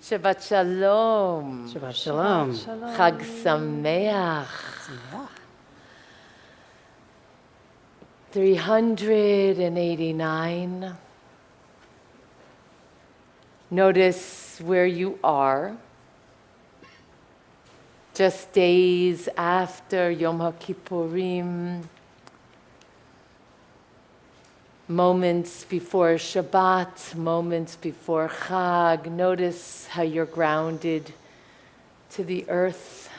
Shabbat Shalom. Shabbat Shalom. Chag Sameach. 389. Notice where you are. Just days after Yom HaKippurim, moments before Shabbat, moments before Chag. Notice how you're grounded to the earth,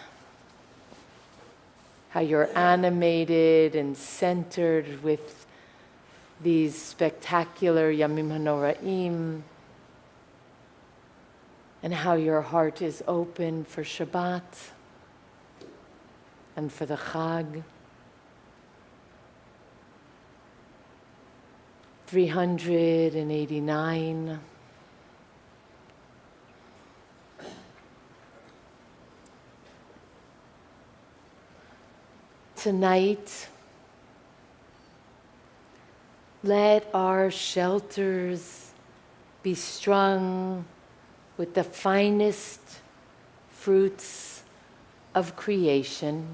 how you're animated and centered with these spectacular Yamim HaNoraim, and how your heart is open for Shabbat and for the Chag. 389. Tonight, let our shelters be strung with the finest fruits of creation.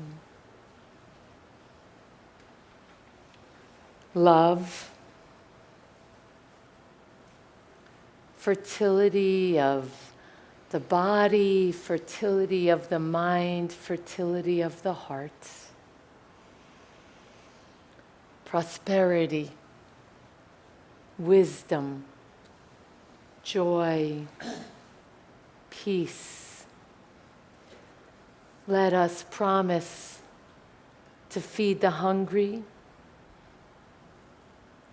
Love, fertility of the body, fertility of the mind, fertility of the heart. Prosperity, wisdom, joy, peace. Let us promise to feed the hungry,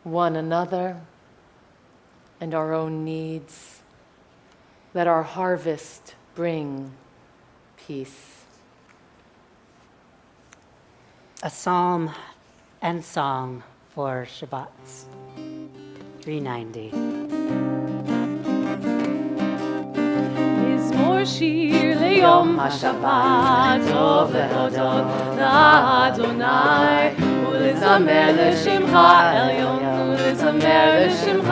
one another, and our own needs. Let our harvest bring peace. A psalm and song for Shabbat. 390. מזמור שיר ליום השבת, טוב להודות לאדוני, ולזמר לשמך עליון, ולזמר לשמך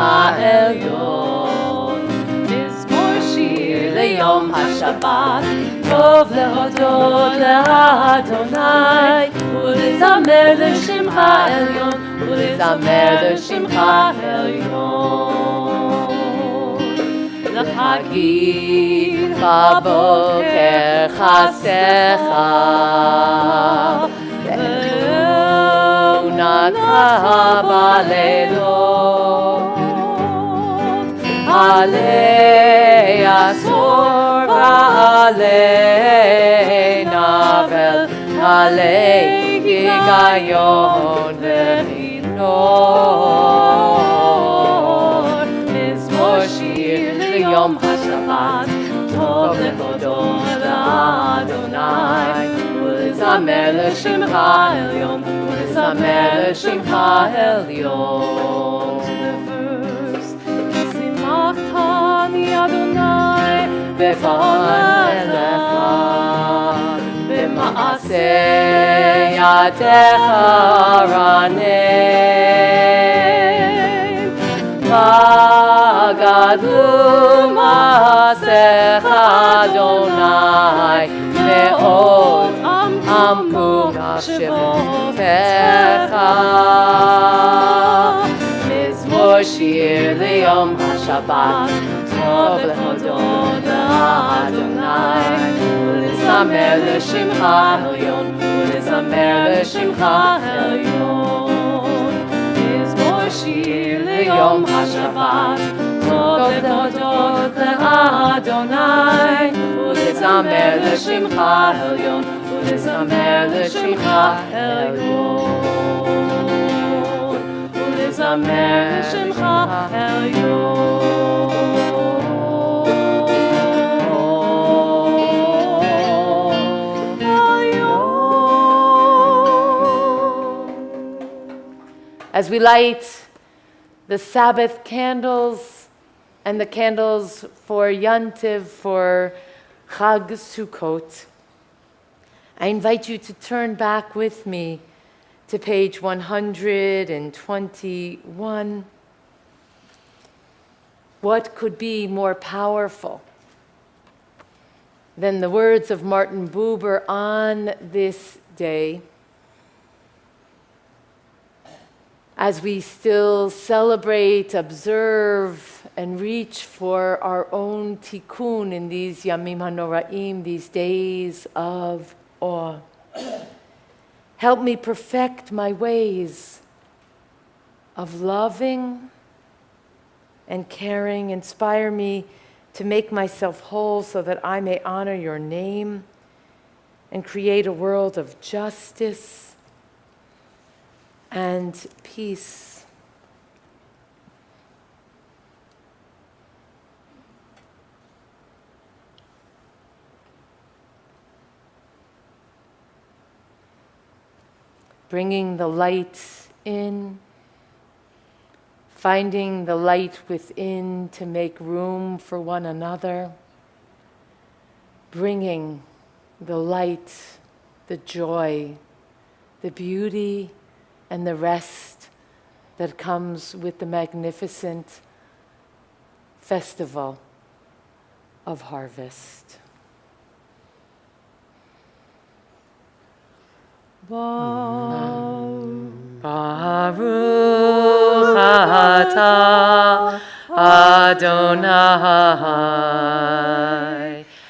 עליון. מזמור שיר ליום השבת, טוב להודות לאדוני, ולזמר לשמך עליון, ולזמר לשמך עליון. להגיד בבוקר חסדך, ואונתך בלילות, עלי עשור ועלי נבל, עלי היגיון וכינור. מזמור שיר ליום השבת, טוב להודות לאדוני, ולזמר לשמך עליון, ולזמר לשמך עליון. שימחתני אדוני בפועלך, במעשה ידיך רנם. גדלו מעשיך אדוני, מאוד עמקו מחשבותיך. מזמור שיר ליום השבת, טוב להודות לאדוני, ולזמר לשמך עליון, ולזמר לשמך עליון. מזמור שיר ליום השבת, טוב להודות לאדוני, ולזמר לשמך עליון, ולזמר לשמך עליון, ולזמר לשמך עליון. As we light the Sabbath candles and the candles for Yantiv, for Chag Sukkot, I invite you to turn back with me to page 121. What could be more powerful than the words of Martin Buber on this day, as we still celebrate, observe, and reach for our own tikkun in these Yamim HaNoraim, these days of awe. Help me perfect my ways of loving and caring. Inspire me to make myself whole so that I may honor your name and create a world of justice and peace. Bringing the light in, finding the light within to make room for one another, bringing the light, the joy, the beauty, and the rest that comes with the magnificent festival of harvest. Baruch atah Adonai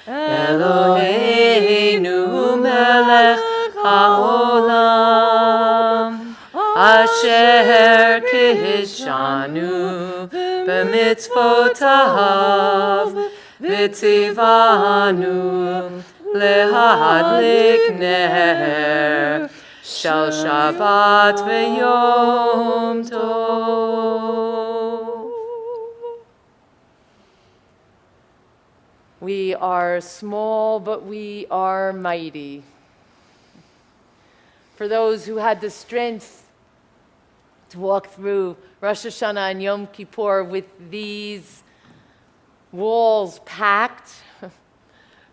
Eloheinu melech haolam asher kishanu b'mitzvotav v'tzivanu lehadlik ner shel Shabbat v'yom tov. We are small, but we are mighty. For those who had the strength to walk through Rosh Hashanah and Yom Kippur with these walls packed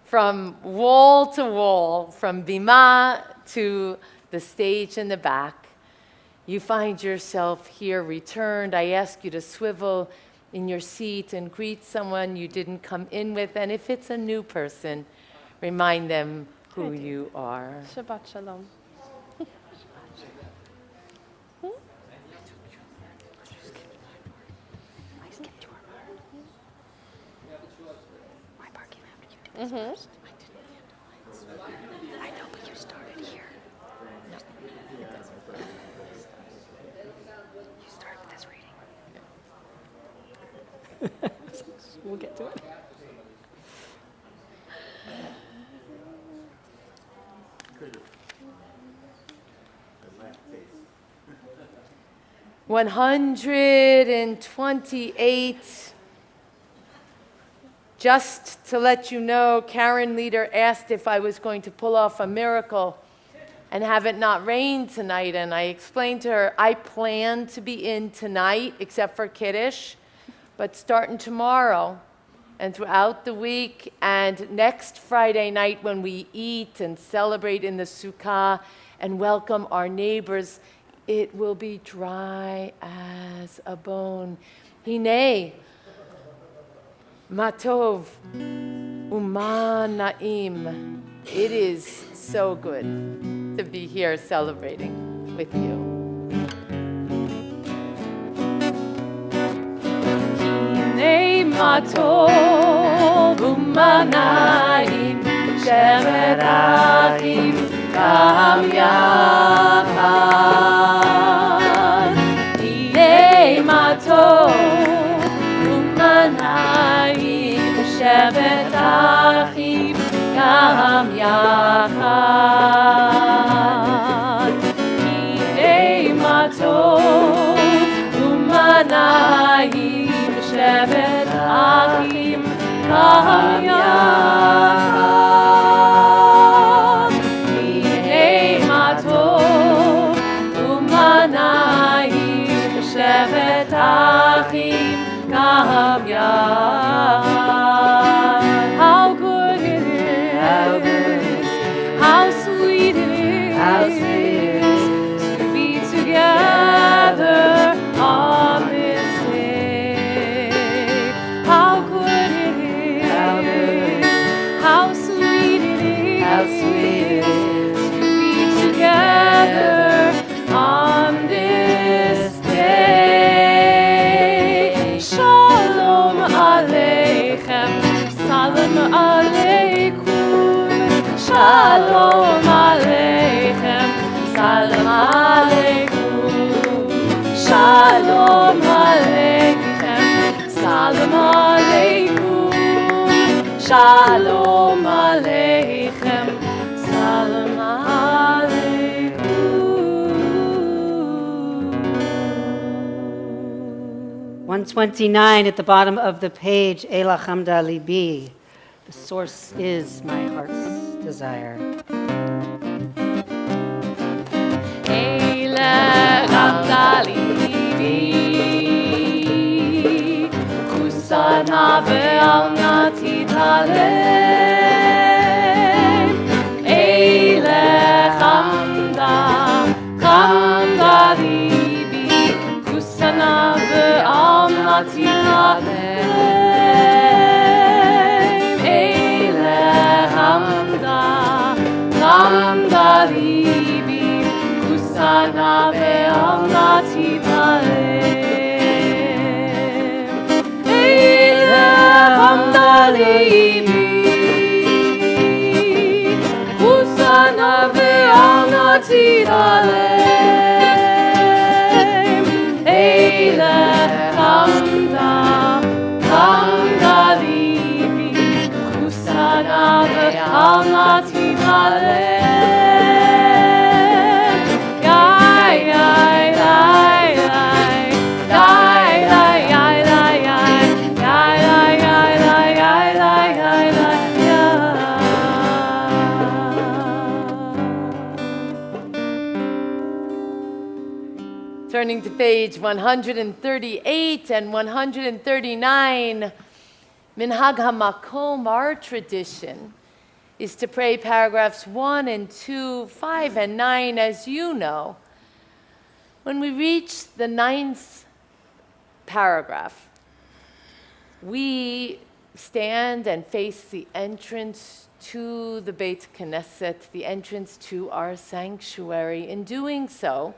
from wall to wall, from bima to the stage in the back, you find yourself here returned. I ask you to swivel in your seat and greet someone you didn't come in with. And if it's a new person, remind them who you are. Shabbat shalom. Mm-hmm. I know, but you started here. No. You started with this reading. We'll get to it. Good. 128. Just to let you know, Karen Leader asked if I was going to pull off a miracle and have it not rain tonight. And I explained to her, I plan to be in tonight, except for Kiddush, but starting tomorrow and throughout the week and next Friday night when we eat and celebrate in the Sukkah and welcome our neighbors, it will be dry as a bone. Hinei. Matov Uma Naim. It is so good to be here celebrating with you. Hinei Matov Uma Naim Shevet Achim Gam Yachad. Hinei Matov Uma Naim Shevet Achim Gam Yachad. Hinei Matov Uma Naim Shevet Achim Gam Yachad. Hinei Matov Uma Naim Shevet Achim Gam Yachad. How good it is, how sweet it is, to be together on this day. How good it is, how sweet it is, to be together on this day. Shalom Aleichem, Salam Aleikum. Shalom Aleichem, Salam Aleikum. Shalom Aleichem, Salam Aleikum. Shalom Aleichem, Salam Aleikum. 129 at the bottom of the page, Eila Chamda Libi. The source is my heart's desire. Eila Chamda Libi, Kusana ve'alna titalem. Eila Chamda Libi, Kusana ve'alna titalem. Eila Chamda Libi, Kusana ve'alna titalem. Eila Chamda Libi, Kusana ve'alna titalem. Eila Chamda Libi, Kusana ve'alna titalem. Yai, yai, yai, yai, yai, yai, yai, yai, yai, yai, yai, yai, yai, yai, yai, yai, page 138 and 139, Minhag HaMakom, our tradition, is to pray paragraphs 1 and 2, 5 and 9, as you know. When we reach the 9th paragraph, we stand and face the entrance to the Beit Knesset, the entrance to our sanctuary. In doing so,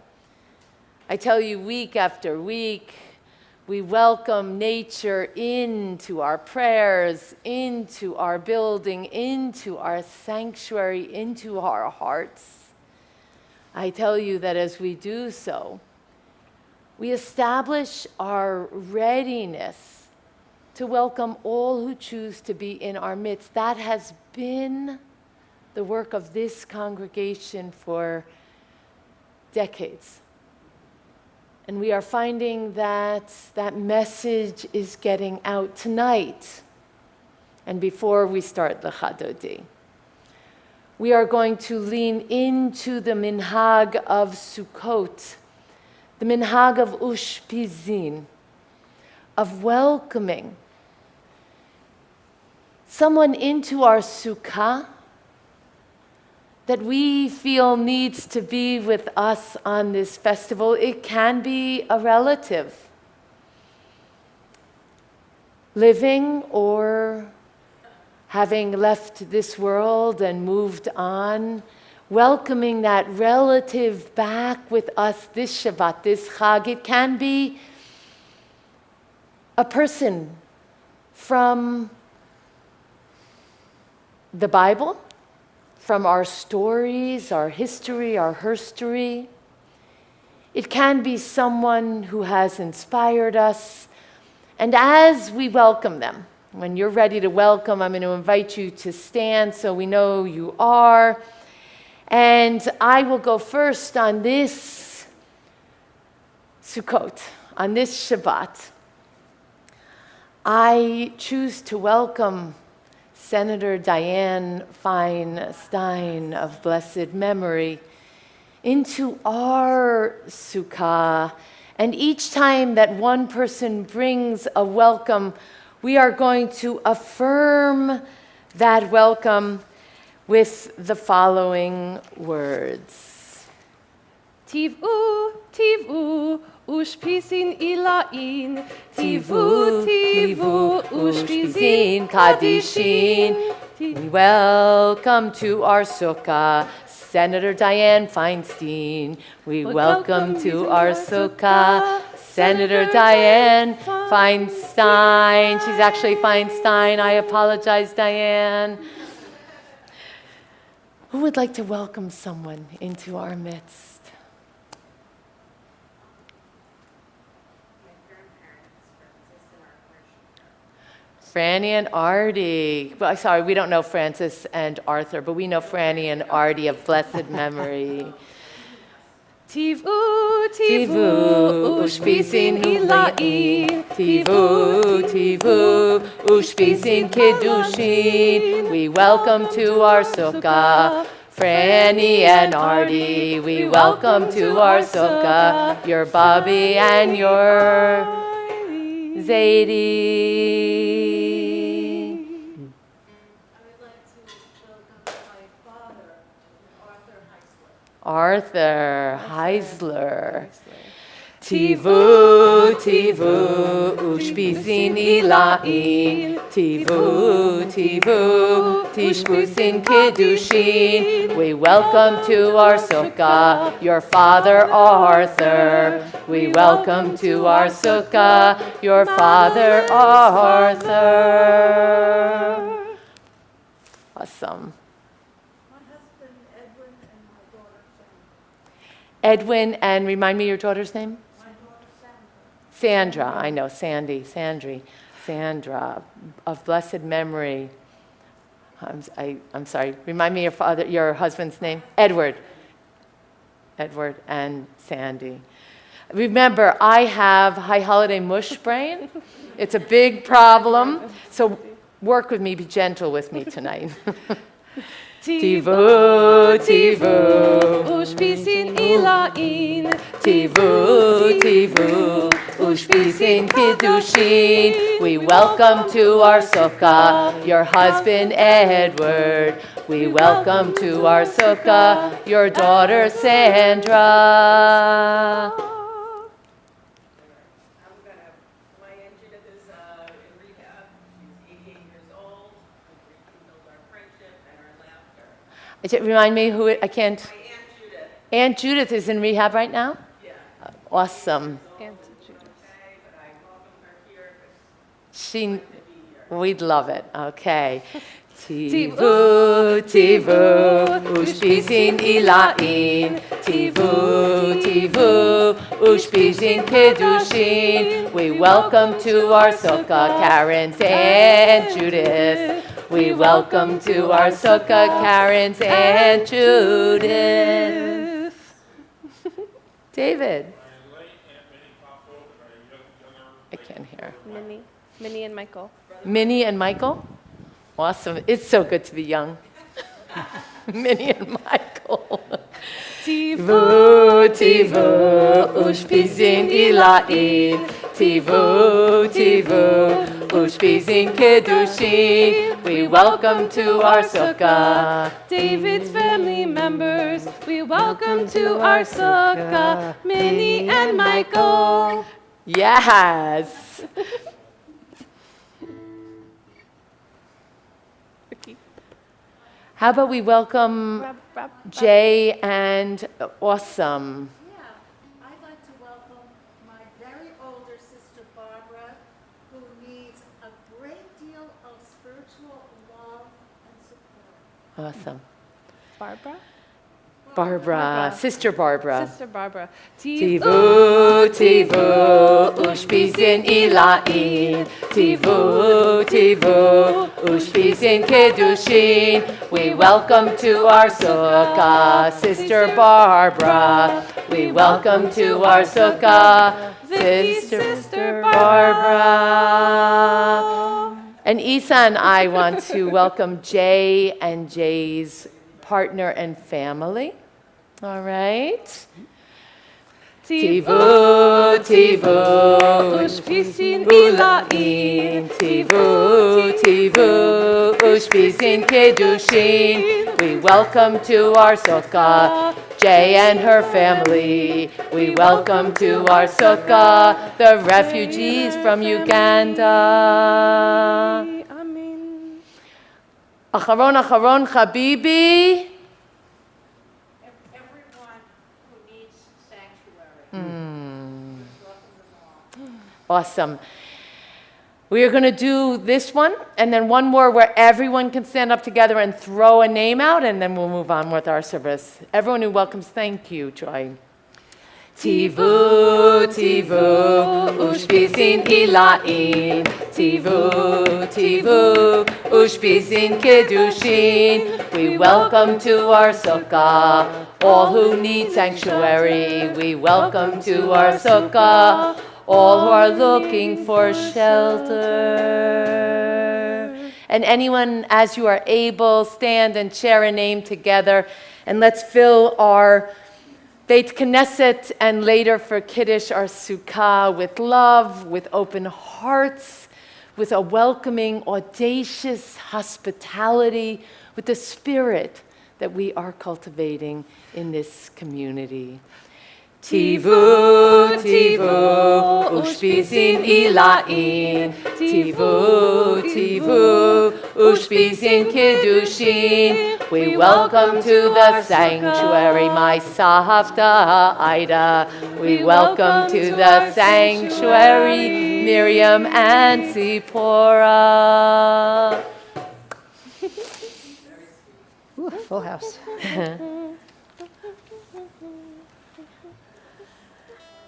I tell you, week after week, we welcome nature into our prayers, into our building, into our sanctuary, into our hearts. I tell you that as we do so, we establish our readiness to welcome all who choose to be in our midst. That has been the work of this congregation for decades. And we are finding that that message is getting out tonight. And before we start the Chadodi, we are going to lean into the minhag of Sukkot, the minhag of Ushpizin, of welcoming someone into our sukkah that we feel needs to be with us on this festival. It can be a relative, living or having left this world and moved on, welcoming that relative back with us this Shabbat, this Chag. It can be a person from the Bible, from our stories, our history, our herstory. It can be someone who has inspired us. And as we welcome them, when you're ready to welcome, I'm going to invite you to stand so we know you are. And I will go first on this Sukkot, on this Shabbat. I choose to welcome Senator Dianne Feinstein of blessed memory into our sukkah. And each time that one person brings a welcome, we are going to affirm that welcome with the following words. Tivu, tivu, ushpisin ilain. Tivu, tivu, ushpisin kadishin. We welcome to our sukkah Senator Dianne Feinstein. We welcome to our sukkah Senator Dianne Feinstein. She's actually Feinstein. I apologize, Dianne. Who would like to welcome someone into our midst? Franny and Artie. Well, sorry, we don't know Francis and Arthur, but we know Franny and Artie of blessed memory. Tivu, tivu, ushpisin ilain. Tivu, tivu, ushpisin kiddushin. We welcome to our sukkah, Franny and Artie. We welcome to our sukkah, your Bobby and your Zadie. Arthur Heisler. Tivu, tivu, ushpisin ilain. Tivu, tivu, tishpusin kiddushin. We welcome to our sukkah, your father Arthur. We welcome to our sukkah, your father Arthur. Awesome. Edwin, and remind me your daughter's name? My daughter Sandra. I know, Sandra, of blessed memory. I'm sorry, remind me your husband's name? Edward and Sandy. Remember, I have high holiday mush brain. It's a big problem, so work with me, be gentle with me tonight. Tivu, tivu, Ushpisin ilain. tivu, tivu, ushpisin kiddushin. We welcome to our sukkah your husband Edward. We welcome to our sukkah your daughter Sandra. My Aunt Judith is in rehab. She's 88 years old. We rekindled our friendship and our laughter. Remind me who I can't. My Aunt Judith, Aunt Judith is in rehab right now? yeah, Awesome. And Judas. okay, but I welcome her here because She, we'd love it. Okay. Tivu, Tivu, tivu, ushpisin ilain. Tivu, tivu, ushpisin kiddushin. We welcome to our sukkah Karen's and Judith. We welcome to our sukkah Karen's and Judith. David. I can't hear. Minnie and Michael. Minnie and Michael? Awesome. It's so good to be young. Minnie and Michael. Tivu, tivu, ushpizin ilain. Tivu, tivu, ushpizin kiddushin. We welcome to our sukkah. David's family members, we welcome to our sukkah. Minnie and Michael. Yes. How about we welcome Jay and Awesome? Yeah, I'd like to welcome my very older sister Barbara, who needs a great deal of spiritual love and support. Awesome. Barbara? Barbara, Sister Barbara. Sister Barbara. Tivu, tivu, ushpizin ilain. Tivu, tivu, ushpizin kiddushin. We welcome to our sukkah, Sister Barbara. We welcome to our sukkah, Sister Barbara. And Isa and I want to welcome Jay and Jay's partner and family. All right. Tivu, tivu, Ushpisin ilain. Tivu, tivu, ushpisin kiddushin. We welcome to our sukkah Jay and her family. We welcome to our sukkah the refugees from Uganda. Amen. Acharon, acharon, habibi. Everyone who needs sanctuary. Awesome. We are going to do this one and then one more where everyone can stand up together and throw a name out, and then we'll move on with our service. Everyone who welcomes, thank you, Joy. Tivu, tivu, ushpisin ilain. Tivu, tivu, ushpisin kiddushin. We welcome to our sukkah all who need sanctuary. We welcome to our sukkah all who are looking for shelter. And anyone, as you are able, stand and share a name together. And let's fill our Beit Knesset and later for Kiddush, our Sukkah, with love, with open hearts, with a welcoming, audacious hospitality, with the spirit that we are cultivating in this community. Tivu, tivu, ushpisin ilain. Tivu, tivu, ushpisin kiddushin. We welcome to the sanctuary, my Savta Ida. We welcome to the sanctuary, Miriam and Zipporah. Ooh, full house.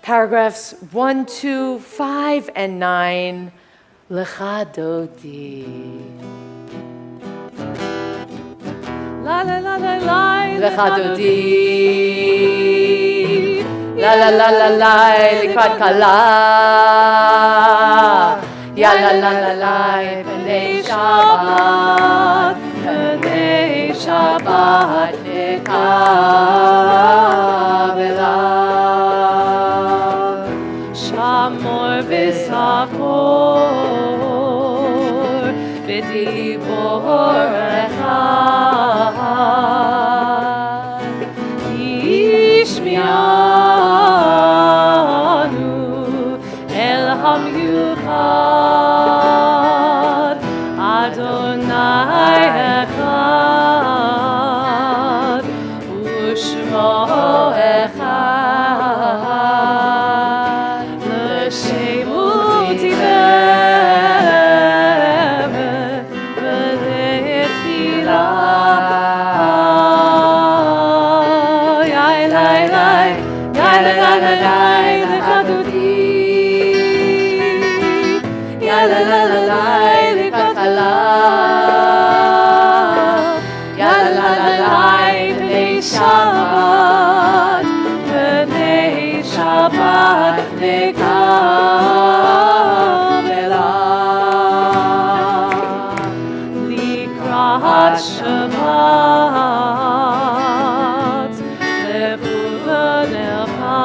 Paragraphs 1, 2, 5, and 9. Lecha dodi. La la la la la. Lecha dodi. La la la la la. Likrat kala. Ya la la la la. B'nei Shabbat. B'nei Shabbat. Shabbat Kabbalat. Shamor v'sakor v'dibor echad Yishmianu el hamyuchad Adonai echad u'shmo echad l'shem u'tiferet v'letfilah yai lai lai yai lai lai lai lai l'chadodi yai lai lai lai lai l'kakala yai lai lai lai lai b'nei Shabbat Kabbalat Likrat Shabbat Levuvan Elcha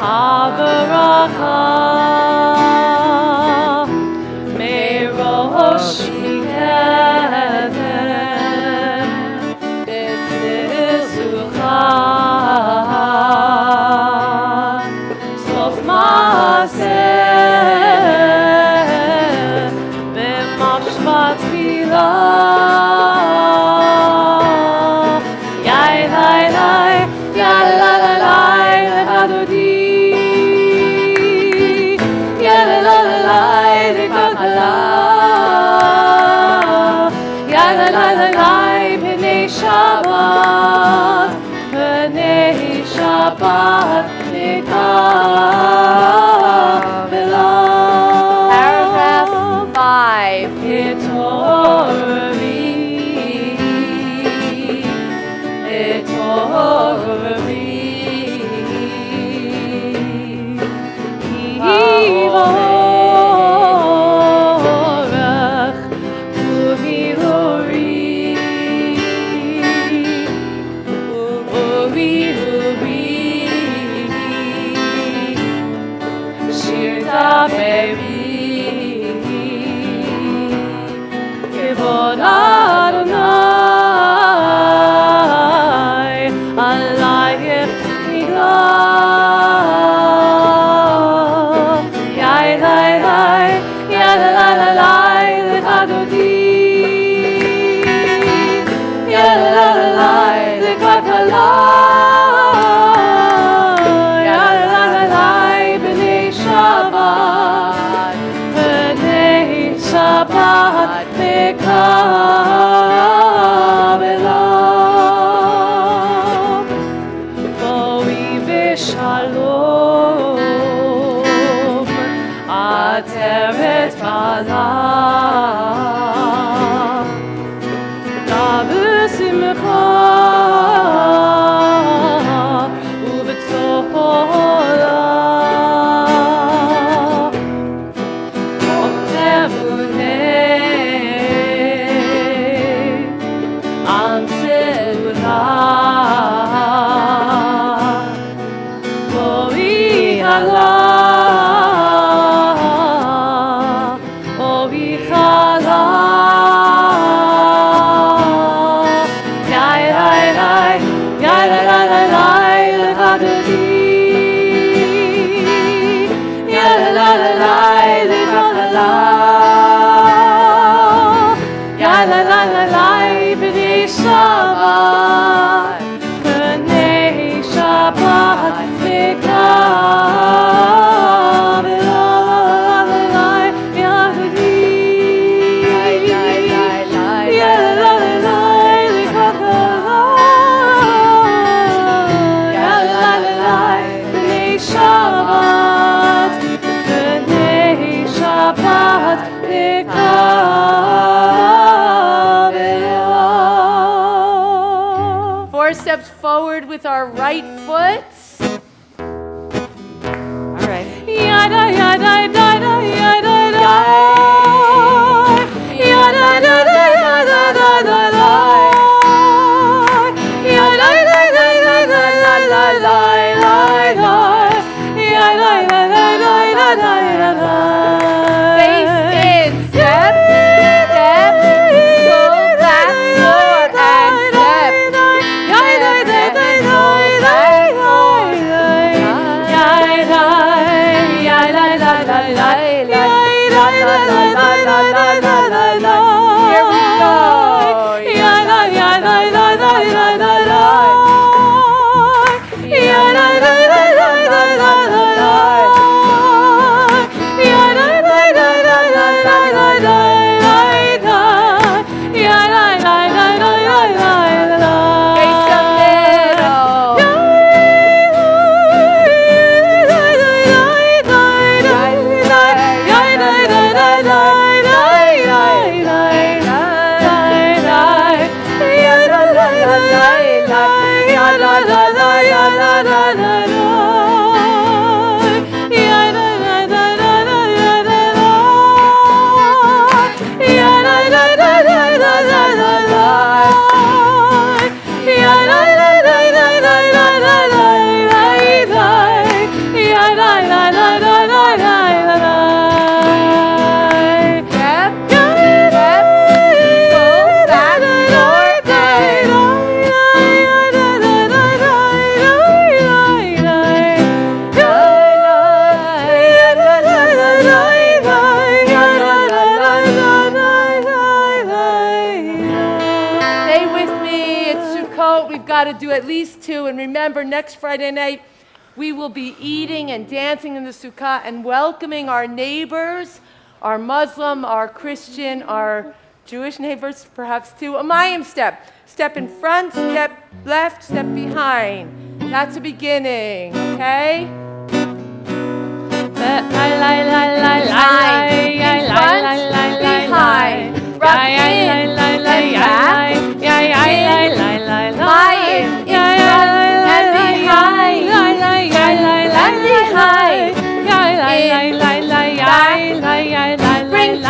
Habaracha Merosh Heaven B'Sisucha Sof Maaseh B'Machshvat Tfilah Yai lai lai Yai lai lai lai L'Hadodi Yai lai lai lai L'Kakala Yai lai lai lai lai B'nei Shabbat B'nei Shabbat Kabbalat Paragraph 5. Etorvi Etorvi Yivorach Uvihuri Uvihuri Shir Tameri Kivod Adonai Alayich Niglah Yai lai lai Yai lai lai lai lai L'Chadodi Yai lai lai lai lai L'Kakala Yai lai lai lai B'nei Shabbat B'nei Shabbat Kabbalat Boi v'shalom Ateret bala Da b'simcha U'v'tzola Shabbat, B'nei Shabbat, Kabbalat, Yahudi, B'nei Shabbat, B'nei Shabbat, Kabbalat. 4 steps forward with our right foot. All right. Yada, yada. got to do at least 2. And remember, next Friday night, we will be eating and dancing in the sukkah and welcoming our neighbors, our Muslim, our Christian, our Jewish neighbors, perhaps too. A Mayim step. Step in front, step left, step behind. That's the beginning, okay? Behind. Rock in and back. Mayim. In front and behind. And behind. In. Bring joy.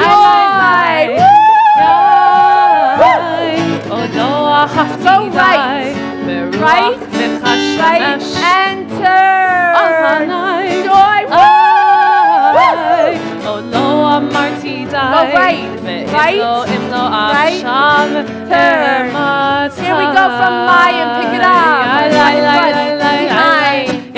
Go right. Right. Right. And turn. Joy. Go right. Right. Right. Turn. Here we go from Mayim. Pick it up. Behind.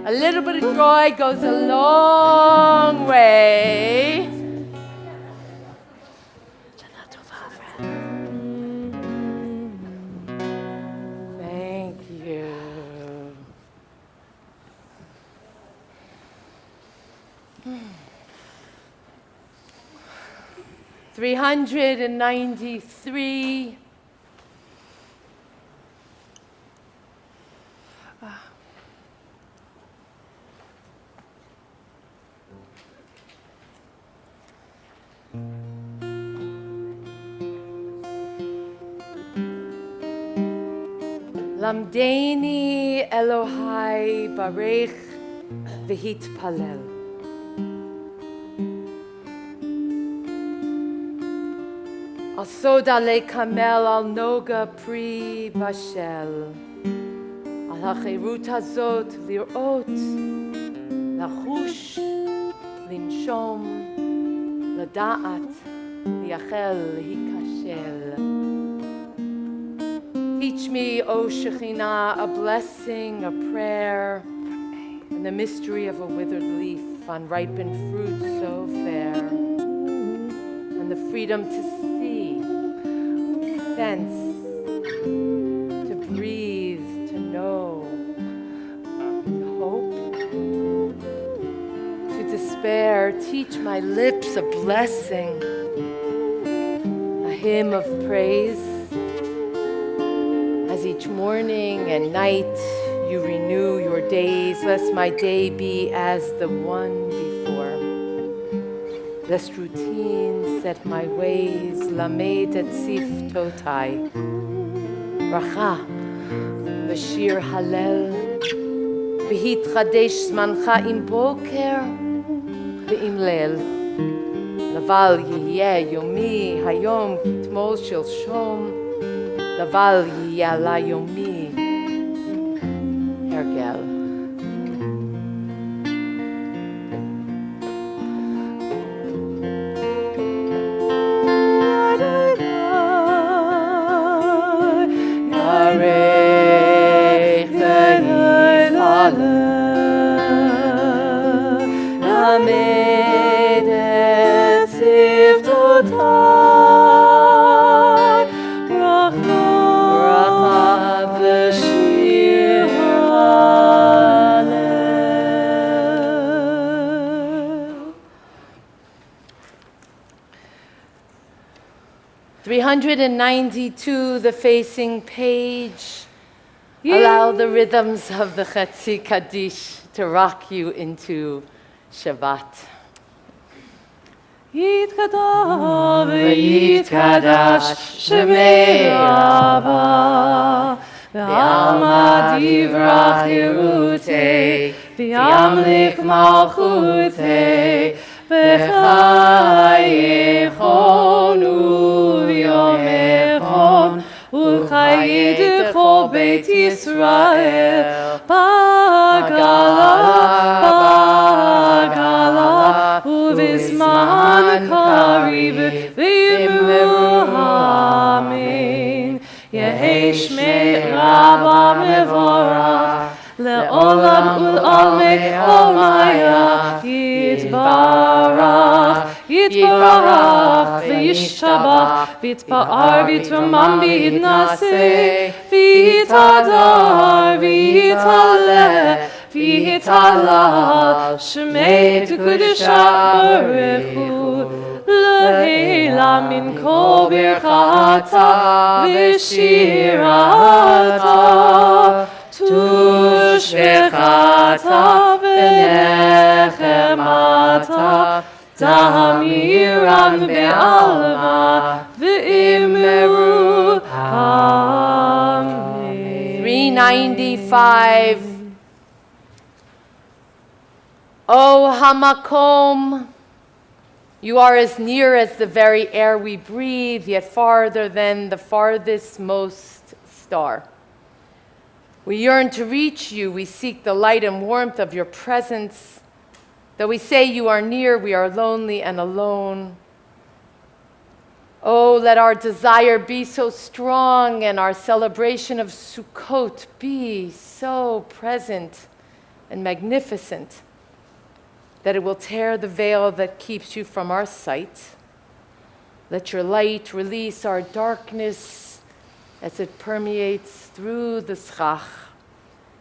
A little bit of joy goes a long way. Thank you. $393. Lamdeni Elohai Barech V'hit Palel. Al soda le kamel al noga pri bashel. Al hachirut hazot lirot, lachush, linshom, lada'at, liachel, hikashel. Teach me, O Shekhinah, a blessing, a prayer, and the mystery of a withered leaf on ripened fruit so fair, and the freedom to see. sense, to breathe, to know, to hope, to despair. Teach my lips a blessing, a hymn of praise. As each morning and night you renew your days, lest my day be as the one before. Lest routine set my ways, lamed et siftotai. Bracha, v'shir halel, v'hitchadesh zmancha im boker, v'im lel. Laval yeh yomi hayom kitmol shelshom, laval yeh la yomi hergel. (392), the facing page. Allow the rhythms of the Chetzi Kaddish to rock you into Shabbat. Yitkadash v'yitkadash shemei Rabba v'alma divrach hirutei v'yamlik malchutei v'chayechon u'yomechon u'chayid kol beit Yisrael b'gala u'vizman kariv v'yimeru amin Yehi shmei Rabba mevorach le'olam ul'almei olmaya yitbarach v'yishabach v'yitpa'ar v'yitramam v'yitnaseh v'yitadar v'yitaleh v'yitalal shmei t'kudesha barechu Leila min kol birchata v'shirata tushvechata v'nechemata Damiran be'alma v'imeru amen. 395. O Hamakom, you are as near as the very air we breathe, yet farther than the farthest most star. We yearn to reach you. We seek the light and warmth of your presence. Though we say you are near, we are lonely and alone. Oh, let our desire be so strong and our celebration of Sukkot be so present and magnificent that it will tear the veil that keeps you from our sight. Let your light release our darkness as it permeates through the schach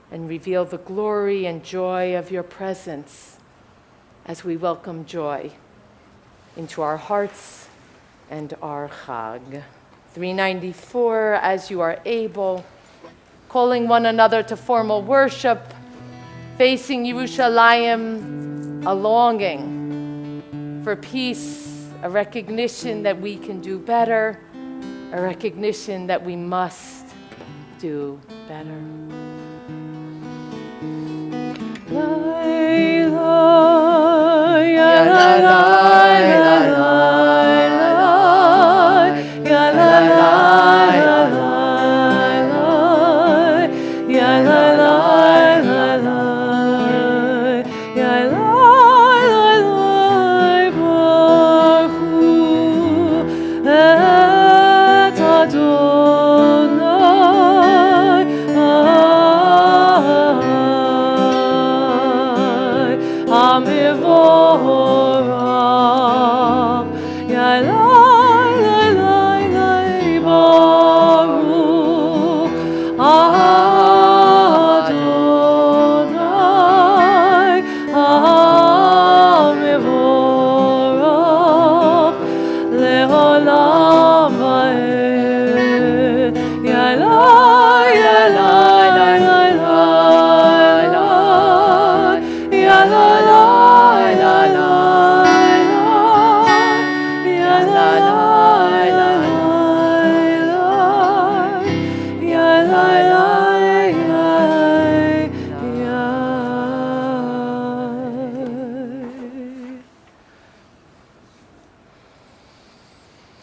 and reveal the glory and joy of your presence as we welcome joy into our hearts and our Chag. 394, as you are able, calling one another to formal worship, facing Yerushalayim, a longing for peace, a recognition that we can do better, a recognition that we must do better. Amivora, ya la la la la,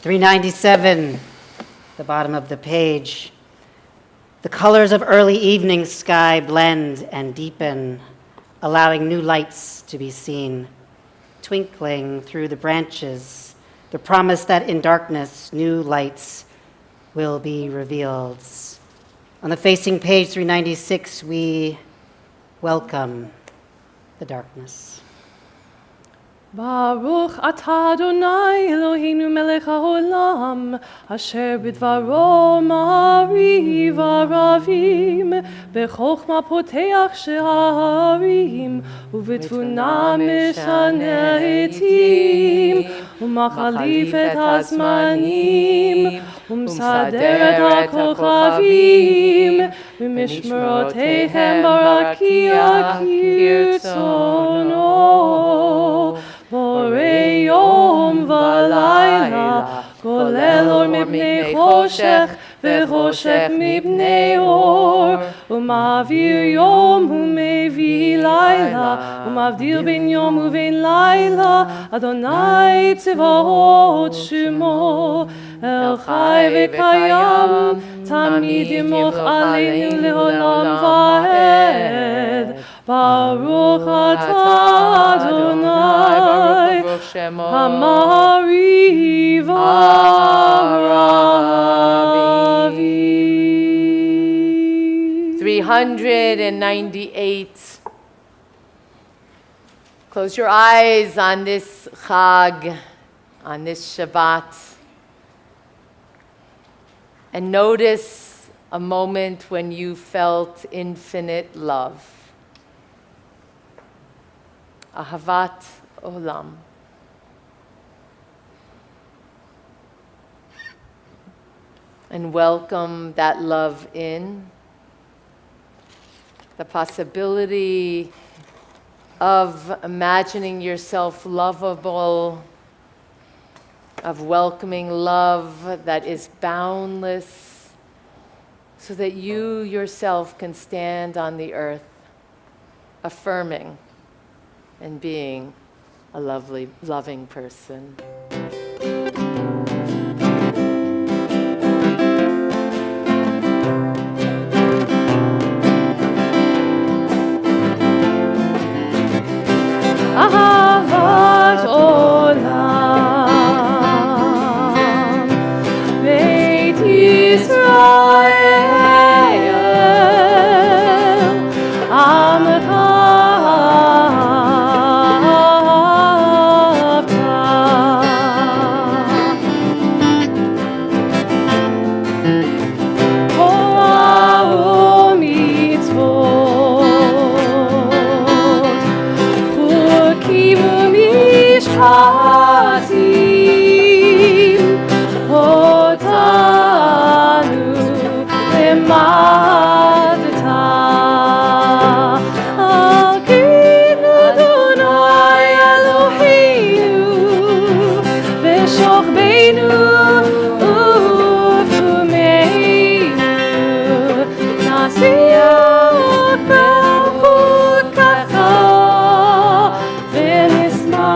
397, the bottom of the page. The colors of early evening sky blend and deepen, allowing new lights to be seen, twinkling through the branches, the promise that in darkness, new lights will be revealed. On the facing page 396, we welcome the darkness. Baruch atah Adonai Eloheinu melech haolam, asher bidvaro ma'ariv aravim, bechokma poteach she'harim, ubetvuna meshana etim, umachalif et hazmanim, umsader et hakochavim, v'mishmeroteihem barakia kirtzono. Borei yom v'layla, kolel or mipnei choshech, v'choshech mipnei or, umavir yom umevi layla, umavdil ben yom uven layla, Adonai tzivot shemo, El chai v'kayam, tamid yimoch aleinu leolam va'ed. Baruch atah Adonai, Hamariv Aravi. 398. Close your eyes on this Chag, on this Shabbat, and notice a moment when you felt infinite love. Ahavat Olam. And welcome that love in. The possibility of imagining yourself lovable, of welcoming love that is boundless, so that you yourself can stand on the earth, affirming and being a lovely, loving person. Ahavat olam, Beit Yisrael, Amcha Hatim Hotanu Lemadta Alkin Adonai Eloheinu V'shochbeinu Ufumeinu Nasiyot B'chutkacha V'nisma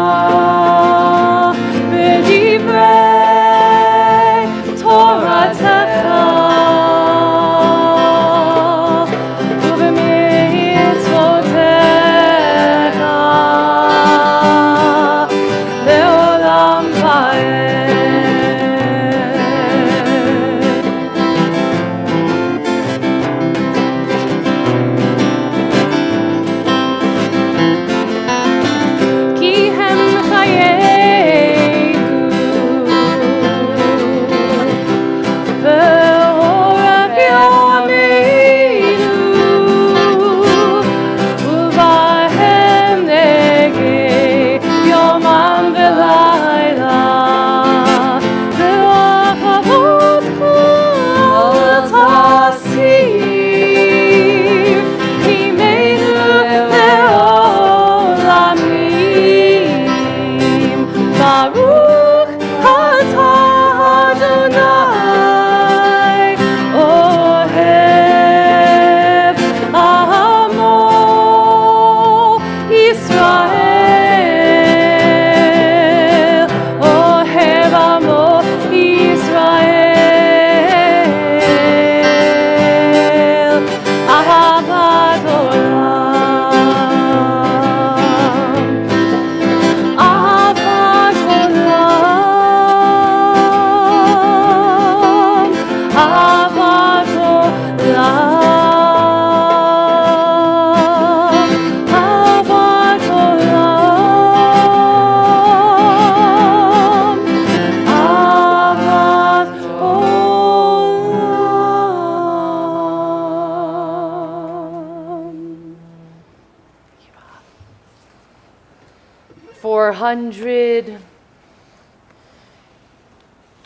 400.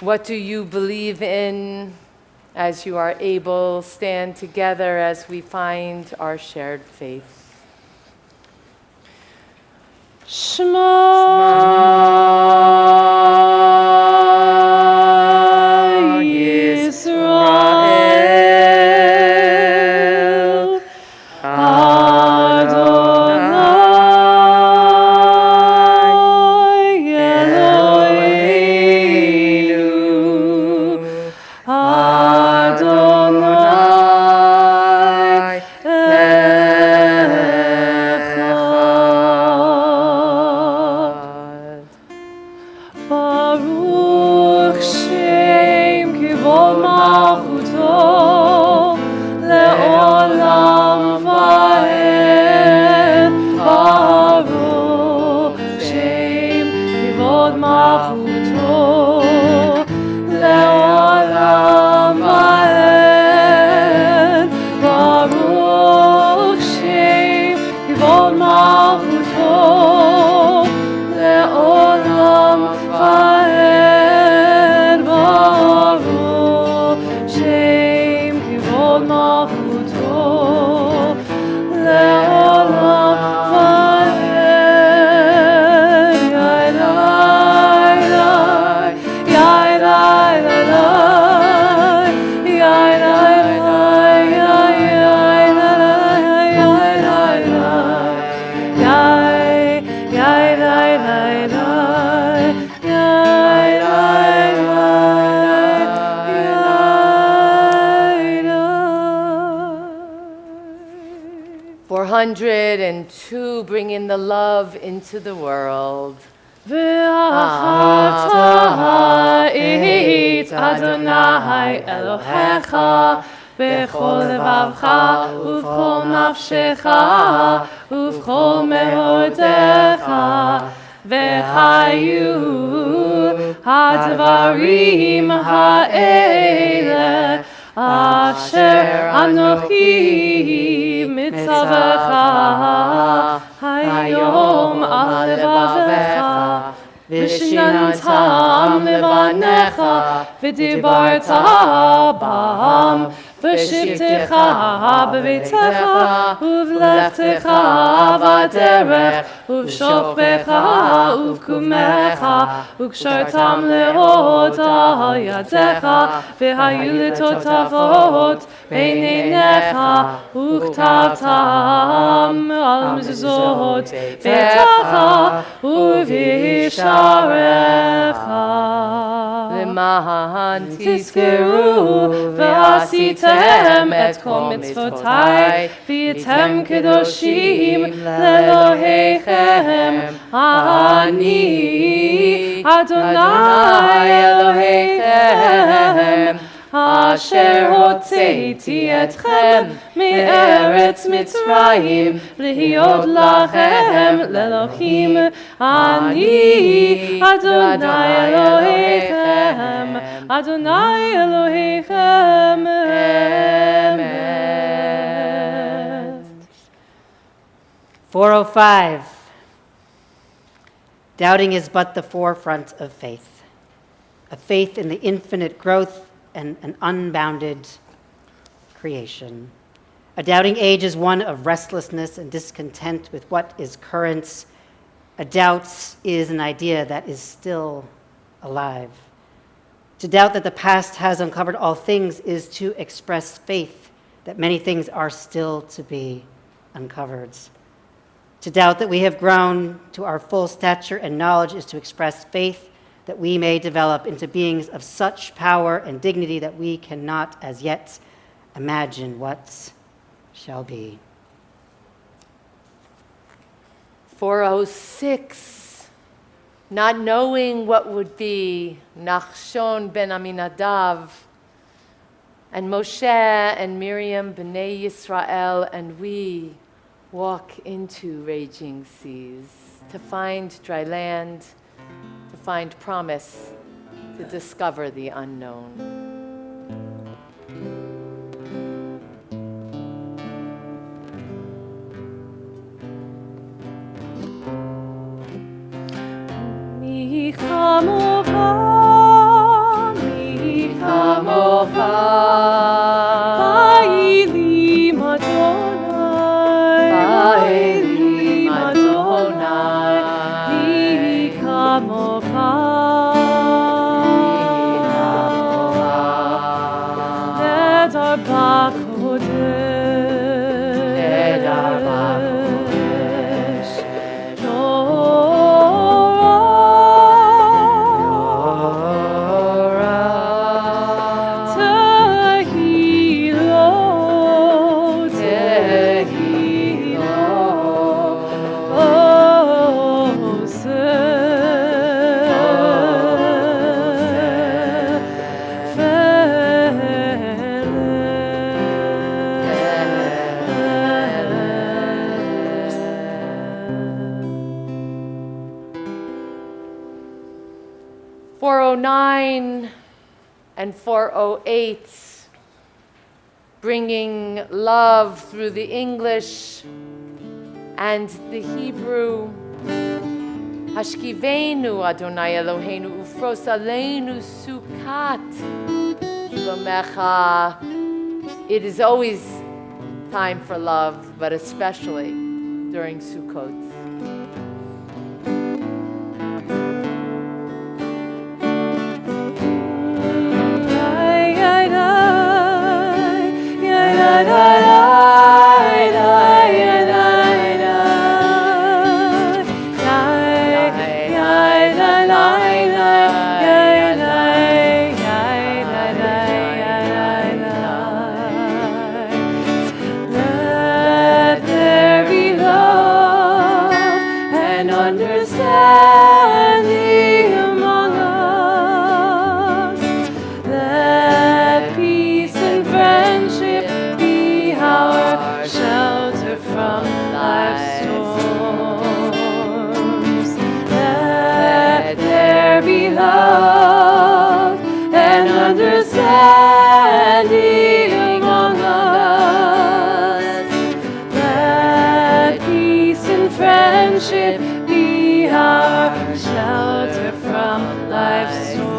What do you believe in? As you are able, stand together as we find our shared faith. Shema Yisrael Adonai Eloheinu Adonai Echad. Baruch Shem Kivod Malchuto Le'olam Va'ed. Baruch Shem Kivod Malchuto Le'olam Va'ed. Baruch Shem Kivod Malchuto Le'olam Va'ed. Baruch Shem Kivod Malchuto Le'olam Va'ed. Yai lai lai, yai lai lai lai, yai lai lai, yai lai lai lai, yai lai lai lai, yai lai lai. 402, bring in the love into the world. ואהבת את אדוני אלוהיך בכל לבבך ובכל נפשך ובכל מאודך, והיו הדברים האלה אשר אנוכי מצווך היום על לבבך, ושיננתם לבניך ודיברת בם בשבתך בביתך ובלכתך בדרך ובשוכבך ובקומך, וקשרתם לאות על ידיך, והיו לטוטפות בין עיניך, וכתבתם על מזוזות ביתך ובשעריך. למען תזכרו ועשיתם את כל מצוותיי, והייתם קדושים לאלוהיכם. אני אדוני אלוהיכם, אשר הוצאתי אתכם מארץ מצרים, להיות לכם לאלוהים. אני אדוני אלוהיכם, אדוני אלוהיכם אמת. 405. Doubting is but the forefront of faith, a faith in the infinite growth and an unbounded creation. A doubting age is one of restlessness and discontent with what is current. A doubt is an idea that is still alive. To doubt that the past has uncovered all things is to express faith that many things are still to be uncovered. To doubt that we have grown to our full stature and knowledge is to express faith that we may develop into beings of such power and dignity that we cannot as yet imagine what shall be. 406, not knowing what would be. Nachshon ben Aminadav and Moshe and Miriam b'nai Yisrael and we walk into raging seas to find dry land, to find promise, to discover the unknown. Pa'ilim Adonai, Pa'ilim Adonai, Hi kamocha. Nedar b'kodesh, .409 and 408, bringing love through the English and the Hebrew. Hashkivenu Adonai Eloheinu ufros aleinu sukat Lamecha. It is always time for love, but especially during Sukkot. Understanding among us, let peace and friendship be our shelter from life's storms. Let there be love and understanding among us. Let peace and friendship be our shelter from life's storms.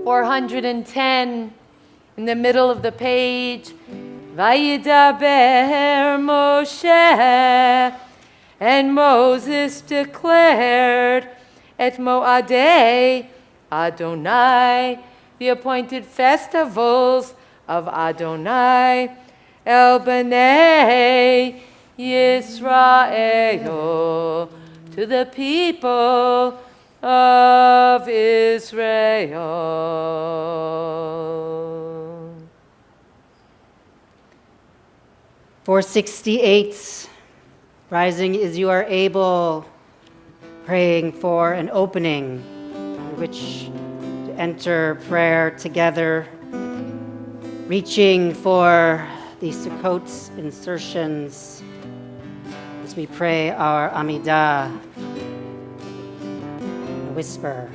410 in the middle of the page, Vayidaber Moshe, and Moses declared et Moadei Adonai, the appointed festivals of Adonai, El B'nai Yisrael, to the people of Israel. 468, rising as you are able, praying for an opening in which to enter prayer together, reaching for the Sukkot insertions as we pray our Amidah, in a whisper.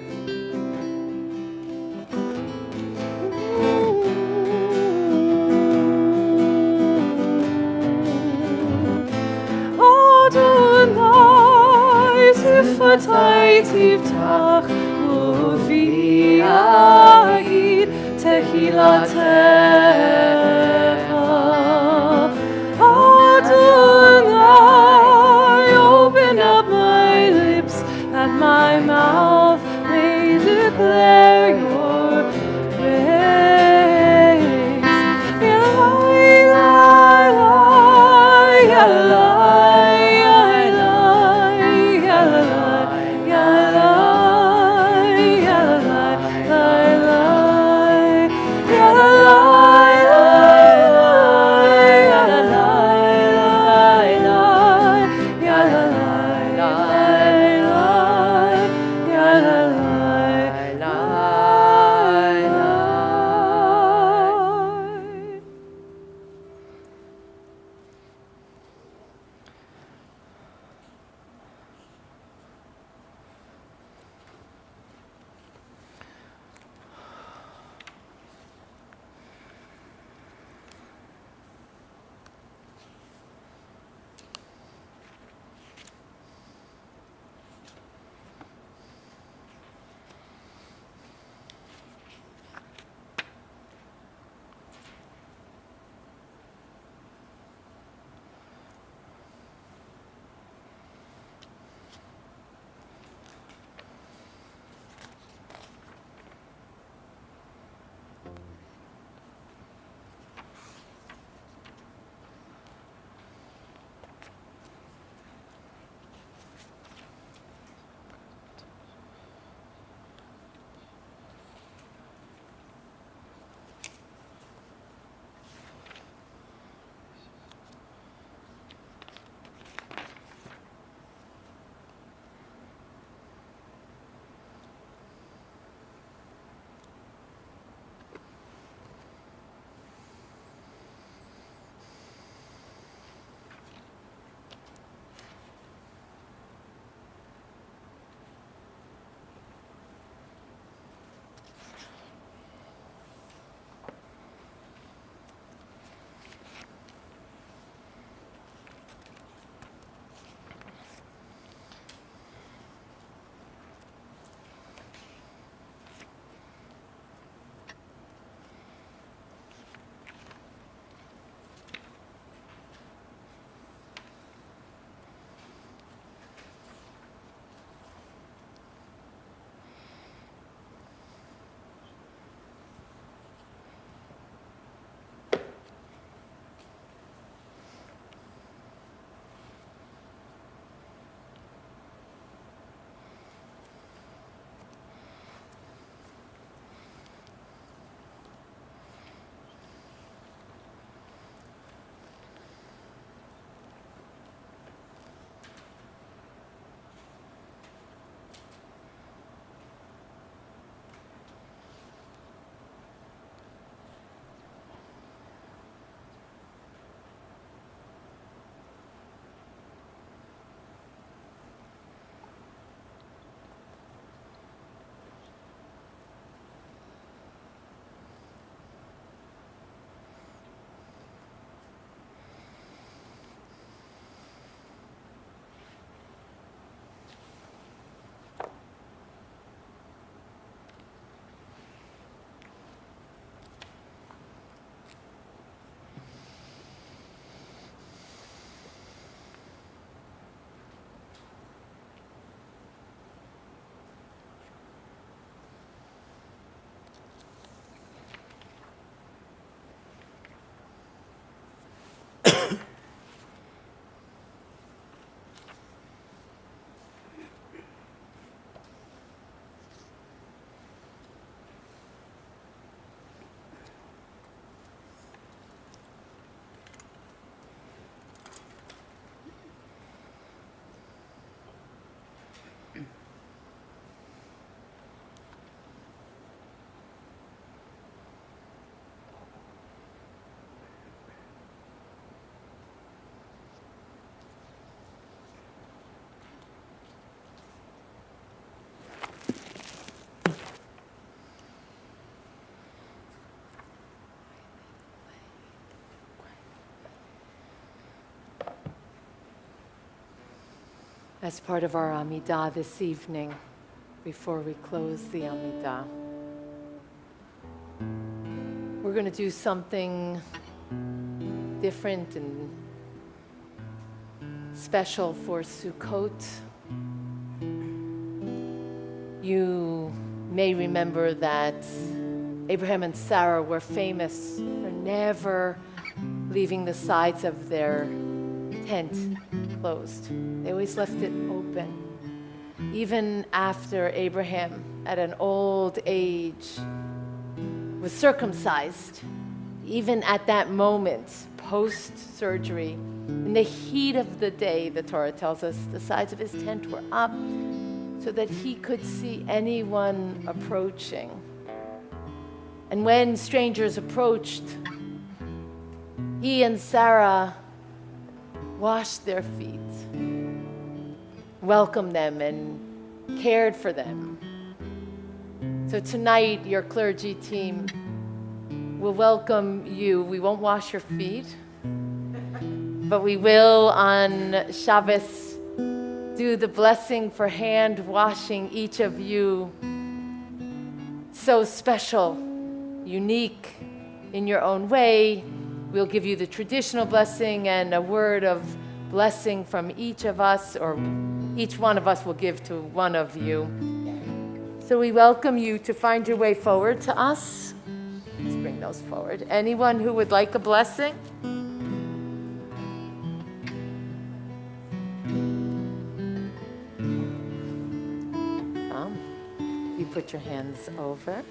Adonai, Sifatai Tiftach, Uvi A'id Tehilatecha. Adonai, open up my lips, that my mouth may declare your praise. Yalai, yalai, yalai, yalai, yalai, yalai, yalai, yalai, yalai, as part of our Amidah this evening before we close the Amidah. We're going to do something different and special for Sukkot. You may remember that Abraham and Sarah were famous for never leaving the sides of their tent closed. They always left it open. Even after Abraham, at an old age, was circumcised, even at that moment, post-surgery, in the heat of the day, the Torah tells us, the sides of his tent were up so that he could see anyone approaching. And when strangers approached, he and Sarah washed their feet, welcomed them, and cared for them. So tonight, your clergy team will welcome you. We won't wash your feet, but we will on Shabbos do the blessing for hand washing each of you. So special, unique in your own way. We'll give you the traditional blessing and a word of blessing from each of us, or each one of us will give to one of you. So we welcome you to find your way forward to us. Let's bring those forward. Anyone who would like a blessing? You put your hands over.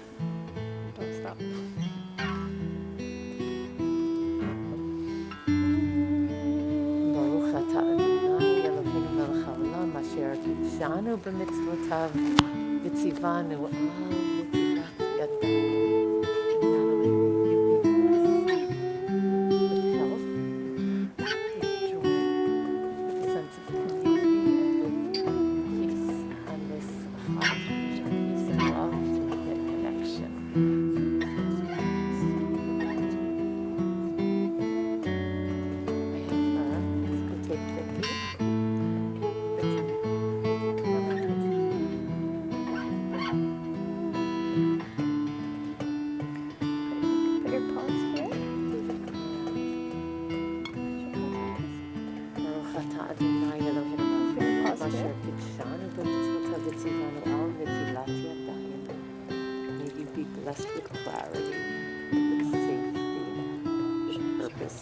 Don't stop. Baruch atah Adonai Eloheinu melech haolam asher kidshanu b'mitzvotav v'tzivanu al netilat yadayim. With health, with joy, with a sense of community, and with peace and this heart, peace and love, and connection. Blessed with clarity, with safety, with purpose,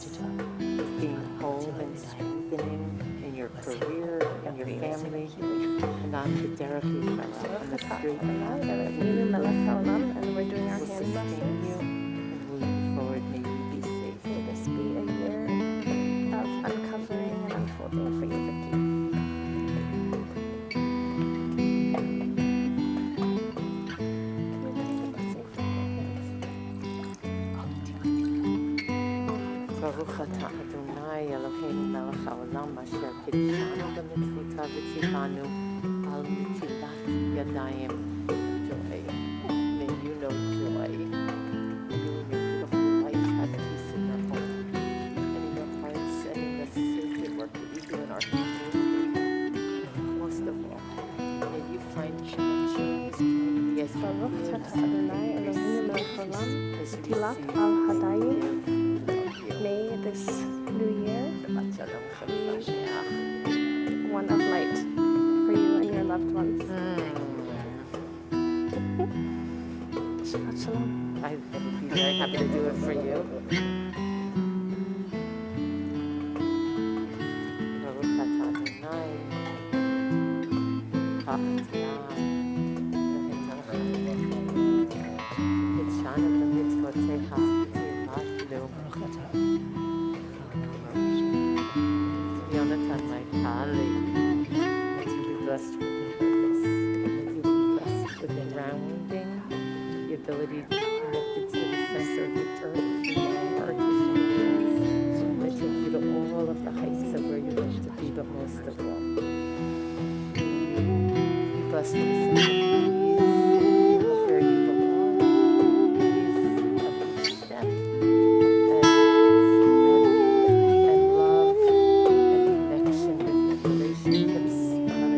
with being whole and strengthening in your career, in your family, and on the derech on the street. And we're doing our hand Sustain blessings. you, and moving forward, may you be safe. May this be a year of uncovering and unfolding for you, Vicky. Baruch atah Adonai Eloheinu melech haolam asher kidshanu b'mitzvotav v'tzivanu al netilat yadayim. Joy. May you know joy. May you and your beautiful wife have peace in your home and in your hearts and in the sacred work that we do in our community. Most of all, may you find connection yes, Baruch atah Adonai Eloheinu melech haolam tilat al hadayim. May this new year be one of light for you and your loved ones. Shabbat shalom. I would be very happy to do it for you. Baruch atah Adonai, ha'atiyah, Kitshanu b'mitzvotecha, tivadnu. Yonatan, my colleague, may you be blessed with purpose. May you be blessed with grounding, the ability to be connected to the center of the earth, that take you to all of the heights of where you wish to be, but most of all, be blessed with a sense of peace, of where you belong, peace of each step, and love and connection with your relationships on a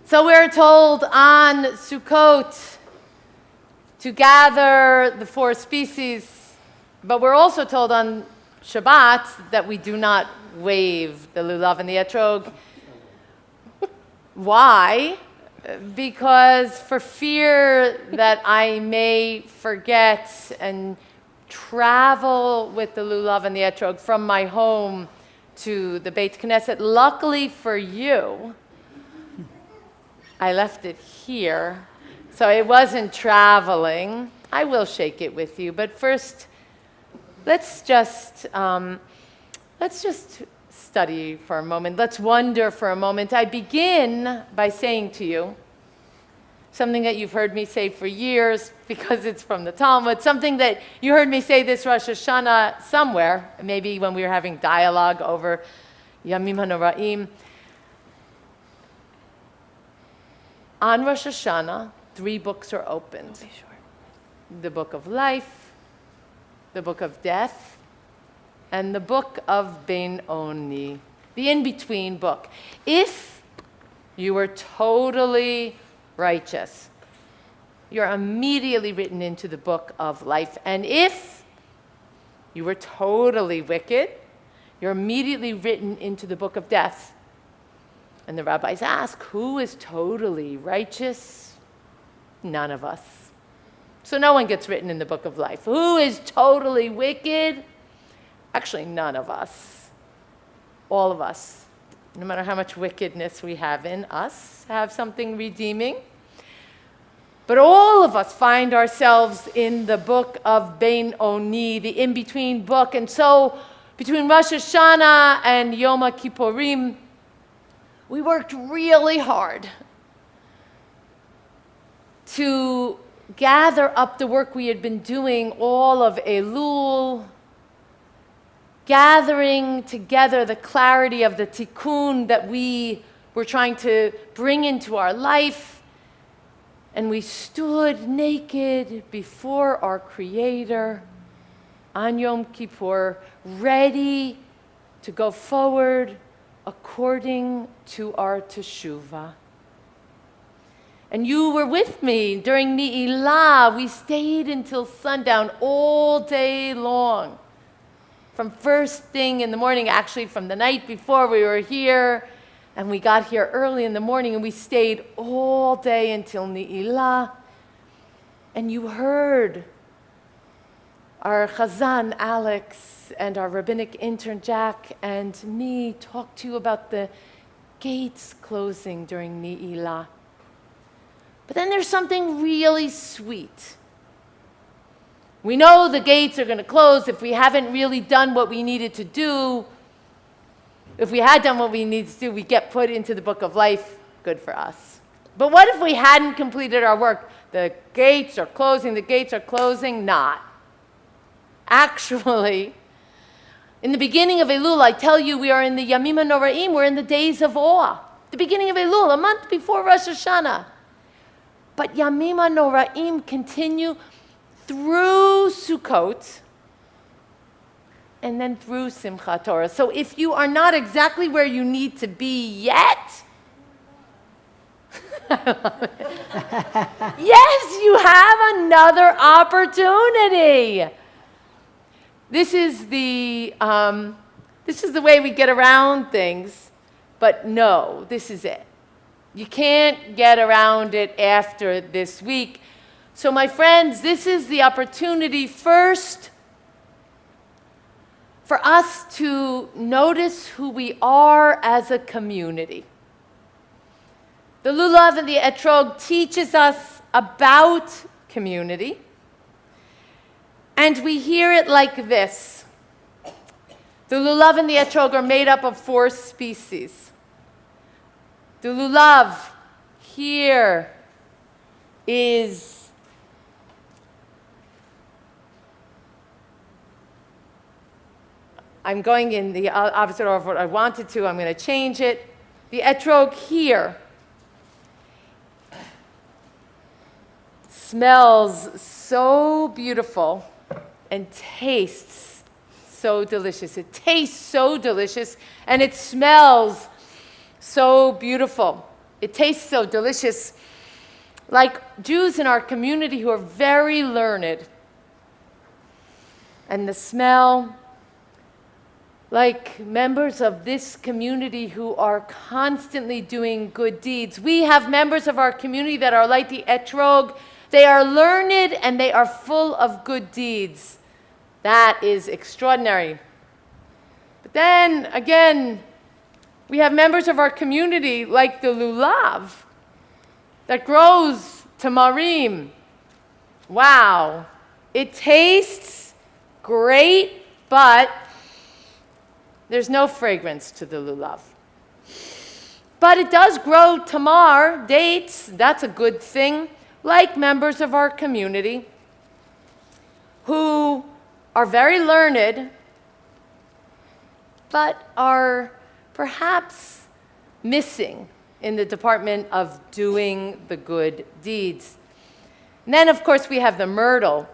So we're told on Sukkot to gather the 4 species, but we're also told on Shabbat that we do not wave the lulav and the etrog. Why? Because for fear that I may forget and travel with the lulav and the etrog from my home to the Beit Knesset. Luckily for you, I left it here, so it wasn't traveling. I will shake it with you, but first, let's just study for a moment. Let's wonder for a moment. I begin by saying to you something that you've heard me say for years because it's from the Talmud, something that you heard me say this Rosh Hashanah somewhere, maybe when we were having dialogue over Yamim HaNora'im. On Rosh Hashanah, 3 books are opened. The book of life, the book of death, and the book of Ben Oni, the in-between book. If you were totally righteous, you're immediately written into the book of life. And if you were totally wicked, you're immediately written into the book of death. And the rabbis ask, who is totally righteous? None of us. So no one gets written in the book of life. Who is totally wicked? Actually, none of us. All of us, no matter how much wickedness we have in us, have something redeeming. But all of us find ourselves in the book of Ben Oni, the in-between book. And so between Rosh Hashanah and Yom Kippurim, we worked really hard to gather up the work we had been doing all of Elul, gathering together the clarity of the tikkun that we were trying to bring into our life. And we stood naked before our Creator on Yom Kippur, ready to go forward according to our teshuvah. And you were with me during Ne'ilah. We stayed until sundown all day long. From first thing in the morning, actually from the night before we were here, and we got here early in the morning, and we stayed all day until Ne'ilah. And you heard our Chazan, Alex, and our rabbinic intern, Jack, and me talk to you about the gates closing during Ne'ilah. But then there's something really sweet. We know the gates are going to close if we haven't really done what we needed to do. If we had done what we needed to do, we get put into the book of life. Good for us. But what if we hadn't completed our work? The gates are closing, not. Actually, in the beginning of Elul, I tell you, we are in the Yamim HaNora'im, we're in the days of awe. The beginning of Elul, a month before Rosh Hashanah. But Yamim HaNora'im continue through Sukkot and then through Simchat Torah. So if you are not exactly where you need to be yet, yes, you have another opportunity. This is the way we get around things, but no, this is it. You can't get around it after this week. So my friends, this is the opportunity first for us to notice who we are as a community. The Lulav and the Etrog teaches us about community. And we hear it like this. The Lulav and the Etrog are made up of 4 species. The Lulav here is I'm going in the opposite order of what I wanted to. I'm going to change it. The Etrog here smells so beautiful and tastes so delicious. It tastes so delicious and it smells so beautiful. It tastes so delicious. Like Jews in our community who are very learned. And the smell, like members of this community who are constantly doing good deeds. We have members of our community that are like the etrog. They are learned and they are full of good deeds. That is extraordinary. But then again, we have members of our community like the lulav that grows tamarim. Wow, it tastes great, but there's no fragrance to the lulav. But it does grow tamar, dates, that's a good thing, like members of our community who are very learned, but are perhaps missing in the department of doing the good deeds. And then, of course, we have the myrtle.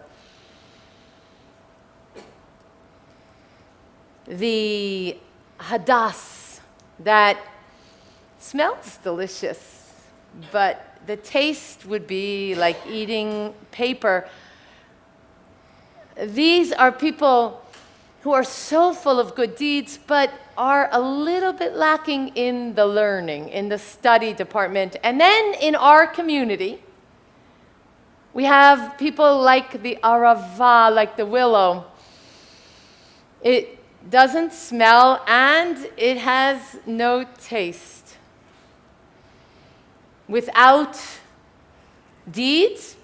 The hadass that smells delicious, but the taste would be like eating paper. These are people who are so full of good deeds, but are a little bit lacking in the learning, in the study department. And then in our community, we have people like the arava, like the willow. It doesn't smell and it has no taste. Without deeds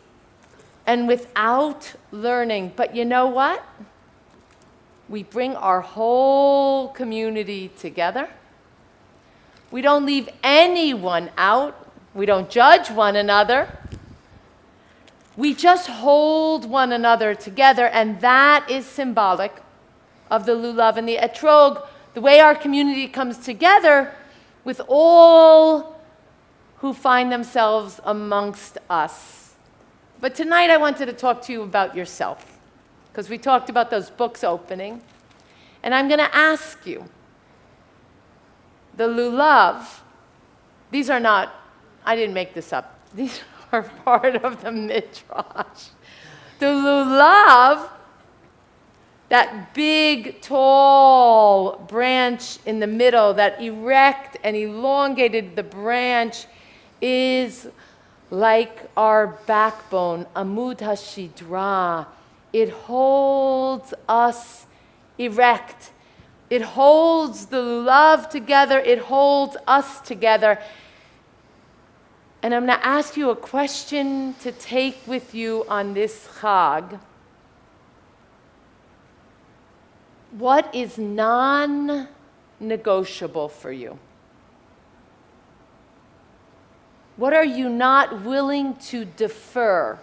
and without learning. But you know what? We bring our whole community together. We don't leave anyone out. We don't judge one another. We just hold one another together, and that is symbolic of the lulav and the etrog, the way our community comes together with all who find themselves amongst us. But tonight I wanted to talk to you about yourself, because we talked about those books opening. And I'm going to ask you, the lulav, these are not, I didn't make this up, these are part of the midrash. The lulav, that big, tall branch in the middle, that erect and elongated the branch, is like our backbone, Amud HaShidra. It holds us erect. It holds the lulav together. It holds us together. And I'm going to ask you a question to take with you on this Chag. What is non-negotiable for you? What are you not willing to defer?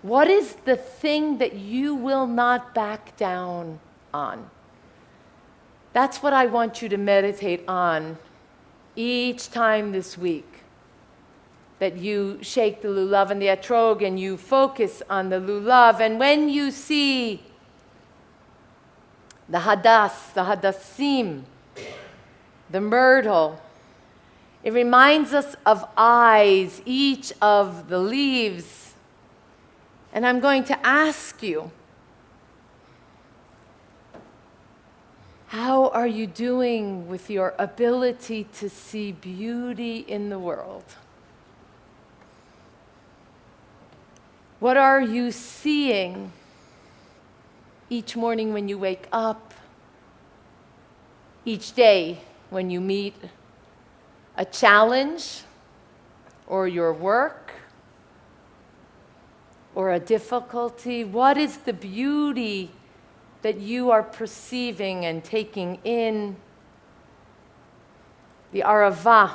What is the thing that you will not back down on? That's what I want you to meditate on each time this week. That you shake the lulav and the etrog and you focus on the lulav. And when you see the hadass, the hadassim, the myrtle, it reminds us of eyes, each of the leaves. And I'm going to ask you, how are you doing with your ability to see beauty in the world? What are you seeing each morning when you wake up, each day when you meet a challenge or your work or a difficulty? What is the beauty that you are perceiving and taking in? The arava,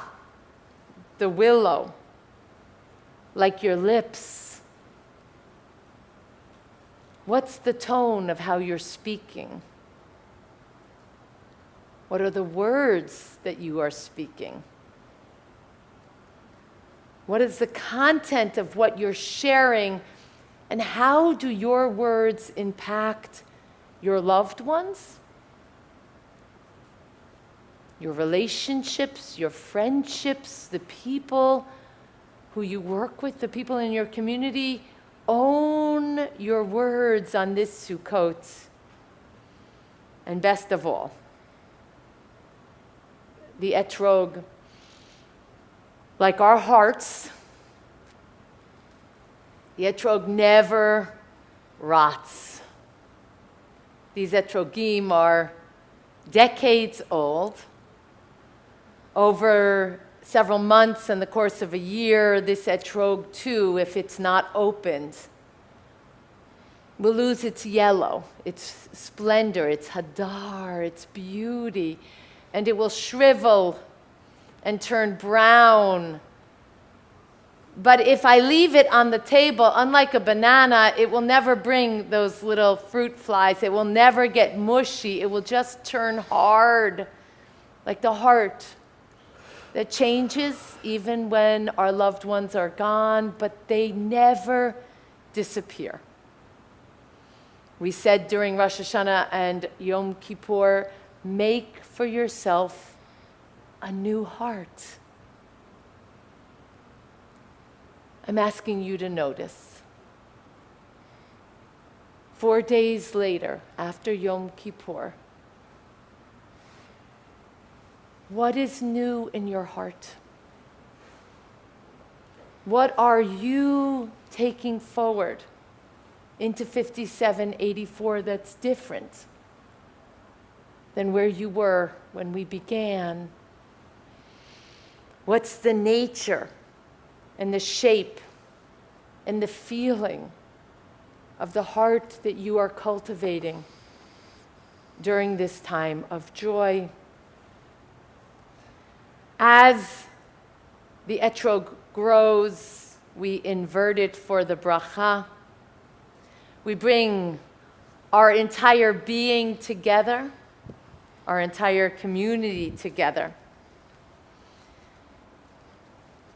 the willow, like your lips. What's the tone of how you're speaking? What are the words that you are speaking? What is the content of what you're sharing? And how do your words impact your loved ones? your relationships, your friendships, the people who you work with, the people in your community. Own your words on this Sukkot. And best of all, the etrog, like our hearts, the etrog never rots. These etrogim are decades old. Over several months in the course of a year, this etrog too, if it's not opened, will lose its yellow, its splendor, its hadar, its beauty, and it will shrivel and turn brown. But if I leave it on the table, unlike a banana, it will never bring those little fruit flies. It will never get mushy. It will just turn hard, like the heart that changes even when our loved ones are gone, but they never disappear. We said during Rosh Hashanah and Yom Kippur, make for yourself a new heart. I'm asking you to notice. 4 days later, after Yom Kippur, what is new in your heart? What are you taking forward into 5784 that's different than where you were when we began? What's the nature and the shape and the feeling of the heart that you are cultivating during this time of joy? As the etrog grows, we invert it for the bracha. We bring our entire being together, our entire community together.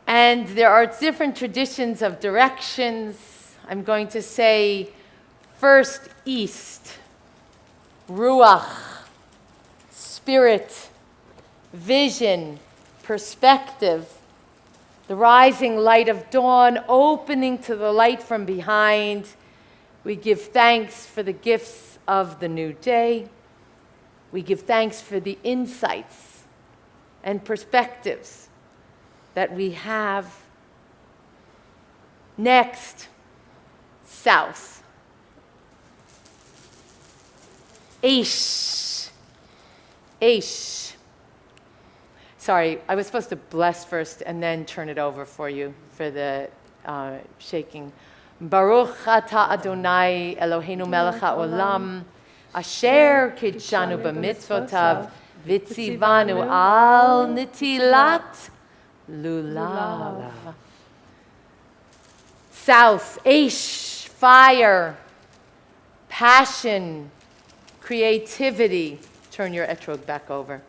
And there are different traditions of directions. I'm going to say first east, ruach, spirit, vision, perspective, the rising light of dawn opening to the light from behind. We give thanks for the gifts of the new day. We give thanks for the insights and perspectives that we have. Next, south. Aish. Aish. Sorry, I was supposed to bless first and then turn it over for you for the shaking. Baruch atah Adonai Eloheinu melech haolam, asher kidshanu b'mitzvotav, v'tzivanu al nitilat lulav. South, Aish, fire, passion, creativity. Turn your etrog back over.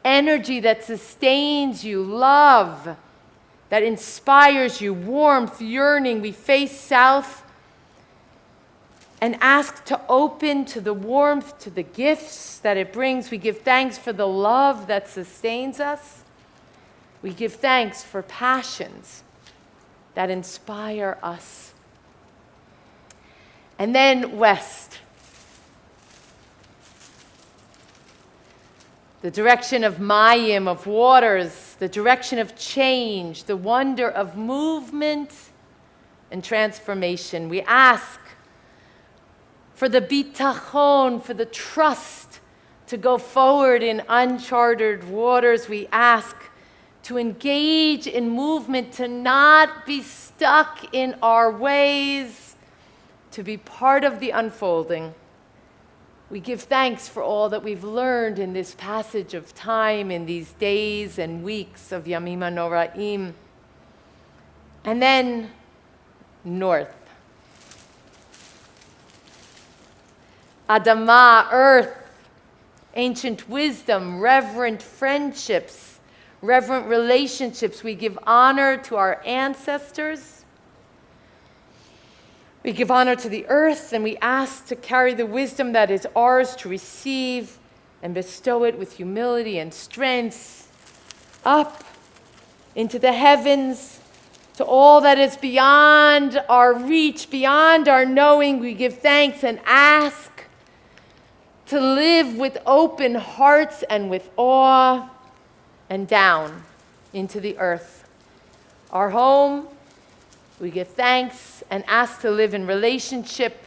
Energy that sustains you, love that inspires you, warmth, yearning. We face south and ask to open to the warmth, to the gifts that it brings. We give thanks for the love that sustains us. We give thanks for passions that inspire us. And then west. The direction of mayim, of waters, the direction of change, the wonder of movement and transformation. We ask for the bitachon, for the trust to go forward in uncharted waters. We ask to engage in movement, to not be stuck in our ways, to be part of the unfolding. We give thanks for all that we've learned in this passage of time, in these days and weeks of Yamim HaNoraim. And then north. Adama, earth, ancient wisdom, reverent friendships, reverent relationships. We give honor to our ancestors. We give honor to the earth, and we ask to carry the wisdom that is ours to receive and bestow it with humility and strength up into the heavens, to all that is beyond our reach, beyond our knowing. We give thanks and ask to live with open hearts and with awe, and down into the earth. Our home, we give thanks and ask to live in relationship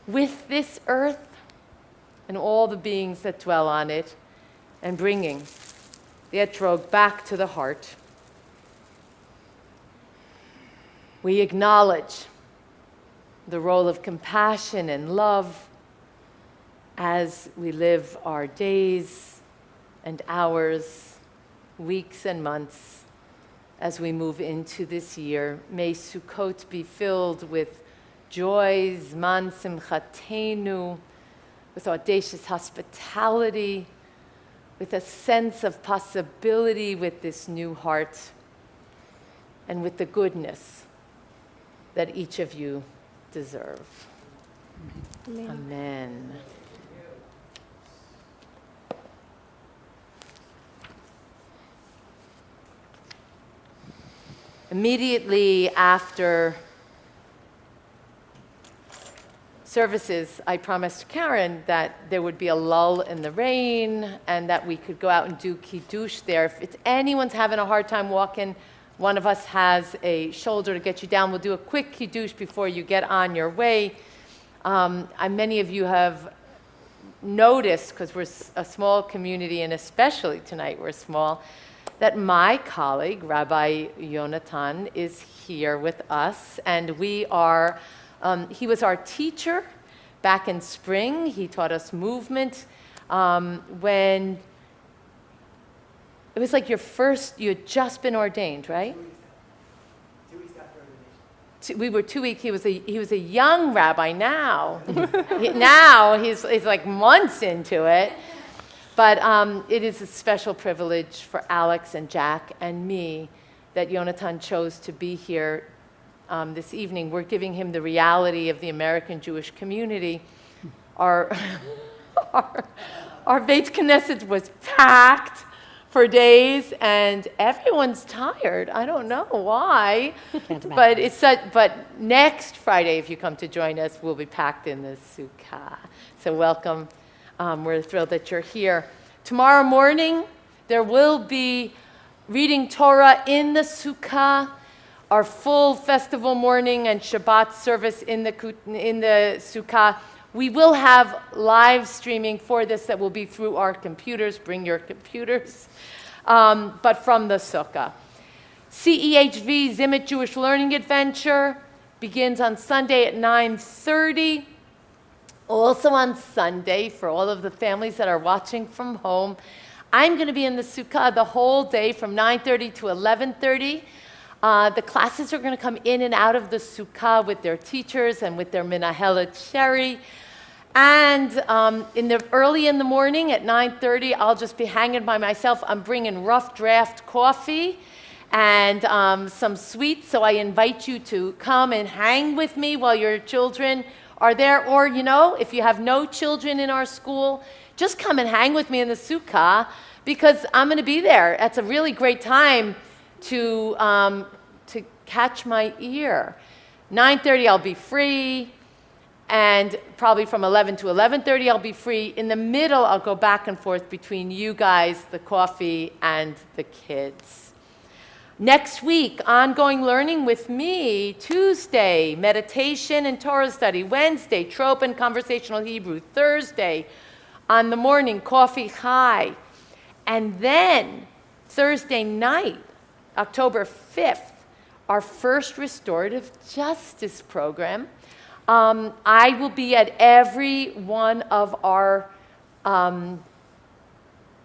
with this earth and all the beings that dwell on it, and bringing the etrog back to the heart. We acknowledge the role of compassion and love as we live our days and hours, weeks and months as we move into this year. May Sukkot be filled with joy, Zman Simchatenu, with audacious hospitality, with a sense of possibility with this new heart, and with the goodness that each of you deserve. Amen. Amen. Immediately after services, I promised Karen that there would be a lull in the rain and that we could go out and do Kiddush there. If anyone's having a hard time walking, one of us has a shoulder to get you down. We'll do a quick Kiddush before you get on your way. Many of you have noticed, because we're a small community, and especially tonight we're small, that my colleague, Rabbi Yonatan, is here with us. And we are, he was our teacher back in spring. He taught us movement when it was like you had just been ordained, right? 2 weeks after ordination. We were 2 weeks. He was a young rabbi now. Now he's like months into it. But it is a special privilege for Alex and Jack and me that Yonatan chose to be here this evening. We're giving him the reality of the American Jewish community. Our Beit Knesset was packed for days, and everyone's tired. I don't know why, but next Friday, if you come to join us, we'll be packed in the sukkah. So welcome. We're thrilled that you're here. Tomorrow morning, there will be reading Torah in the sukkah. Our full festival morning and Shabbat service in the sukkah. We will have live streaming for this that will be through our computers. Bring your computers. But from the sukkah. CEHV, Zimmit Jewish Learning Adventure, begins on Sunday at 9:30. Also on Sunday, for all of the families that are watching from home, I'm going to be in the sukkah the whole day from 9:30 to 11:30. The classes are going to come in and out of the sukkah with their teachers and with their minahelet Sherry. And early in the morning at 9:30, I'll just be hanging by myself. I'm bringing rough draft coffee and some sweets, so I invite you to come and hang with me while your children are there. Or, if you have no children in our school, just come and hang with me in the sukkah, because I'm going to be there. That's a really great time to catch my ear. 9:30, I'll be free. And probably from 11 to 11:30, I'll be free. In the middle, I'll go back and forth between you guys, the coffee, and the kids. Next week, ongoing learning with me. Tuesday, meditation and Torah study. Wednesday, trope and conversational Hebrew. Thursday, on the morning, coffee chai. And then, Thursday night, October 5th, our first restorative justice program. I will be at every one of our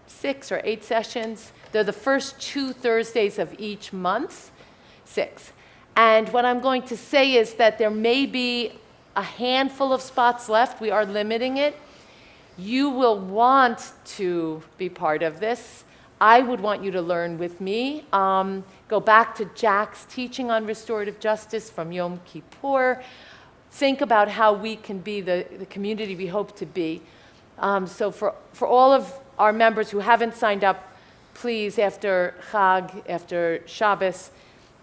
6 or 8 sessions. They're the first 2 Thursdays of each month, 6. And what I'm going to say is that there may be a handful of spots left. We are limiting it. You will want to be part of this. I would want you to learn with me. Go back to Jack's teaching on restorative justice from Yom Kippur. Think about how we can be the community we hope to be. So for all of our members who haven't signed up, please, after Chag, after Shabbos,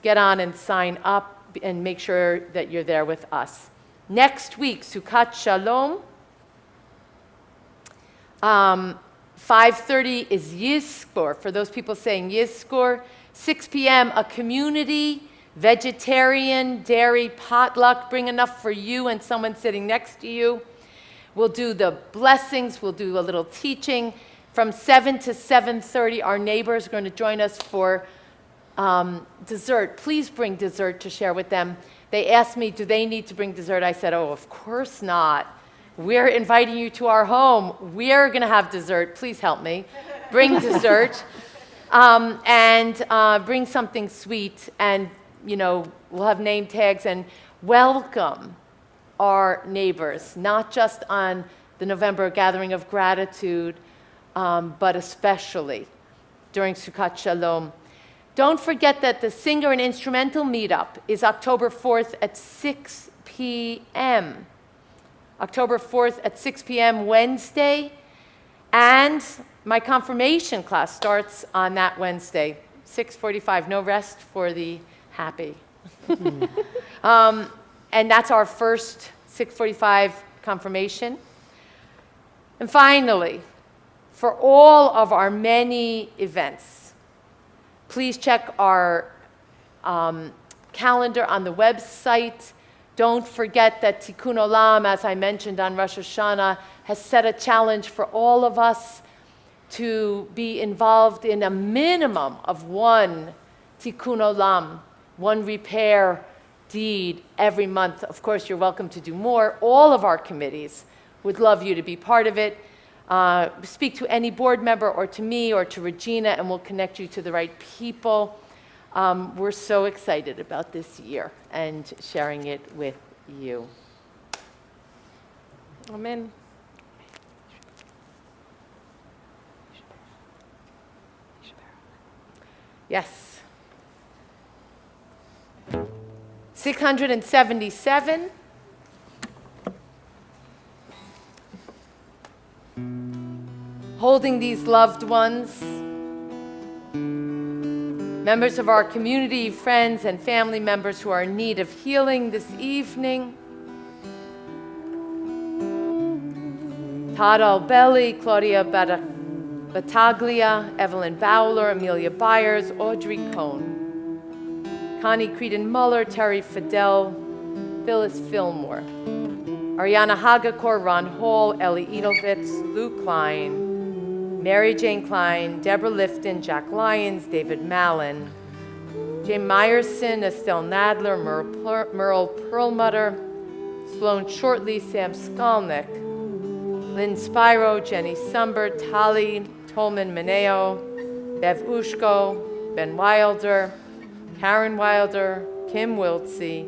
get on and sign up and make sure that you're there with us. Next week, Sukkot Shalom. 5:30 is Yizkor. For those people saying Yizkor, 6 p.m., a community, vegetarian, dairy potluck. Bring enough for you and someone sitting next to you. We'll do the blessings. We'll do a little teaching. From 7 to 7:30, our neighbors are going to join us for dessert. Please bring dessert to share with them. They asked me, do they need to bring dessert? I said, oh, of course not. We're inviting you to our home. We're going to have dessert. Please help me. Bring dessert. And bring something sweet. And, we'll have name tags and welcome our neighbors, not just on the November Gathering of Gratitude, but especially during Sukkot Shalom. Don't forget that the singer and instrumental meetup is October 4th at 6 p.m. October 4th at 6 p.m. Wednesday. And my confirmation class starts on that Wednesday, 6:45. No rest for the happy. And that's our first 6:45 confirmation. And finally, for all of our many events, please check our calendar on the website. Don't forget that Tikkun Olam, as I mentioned on Rosh Hashanah, has set a challenge for all of us to be involved in a minimum of one Tikkun Olam, one repair deed every month. Of course, you're welcome to do more. All of our committees would love you to be part of it. Speak to any board member or to me or to Regina, and we'll connect you to the right people. We're so excited about this year and sharing it with you. Amen. Yes. 677. Holding these loved ones, members of our community, friends, and family members who are in need of healing this evening. Todd Albelli, Claudia Battaglia, Evelyn Bowler, Amelia Byers, Audrey Cohn, Connie Creedon-Muller, Terry Fidel, Phyllis Fillmore, Ariana Hagakor, Ron Hall, Ellie Edelwitz, Lou Klein, Mary Jane Klein, Deborah Lifton, Jack Lyons, David Mallon, Jay Meyerson, Estelle Nadler, Merle Perlmutter, Sloan Shortley, Sam Skolnick, Lynn Spiro, Jenny Sumbert, Tali Tolman Mineo, Bev Ushko, Ben Wilder, Karen Wilder, Kim Wiltsey,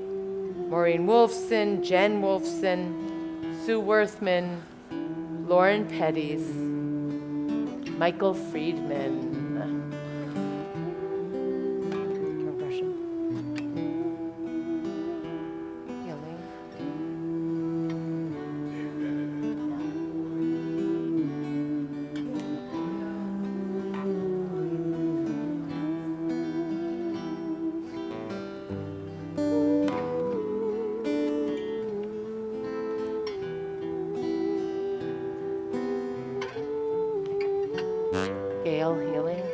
Maureen Wolfson, Jen Wolfson, Sue Worthman, Lauren Petties, Michael Friedman. Healing.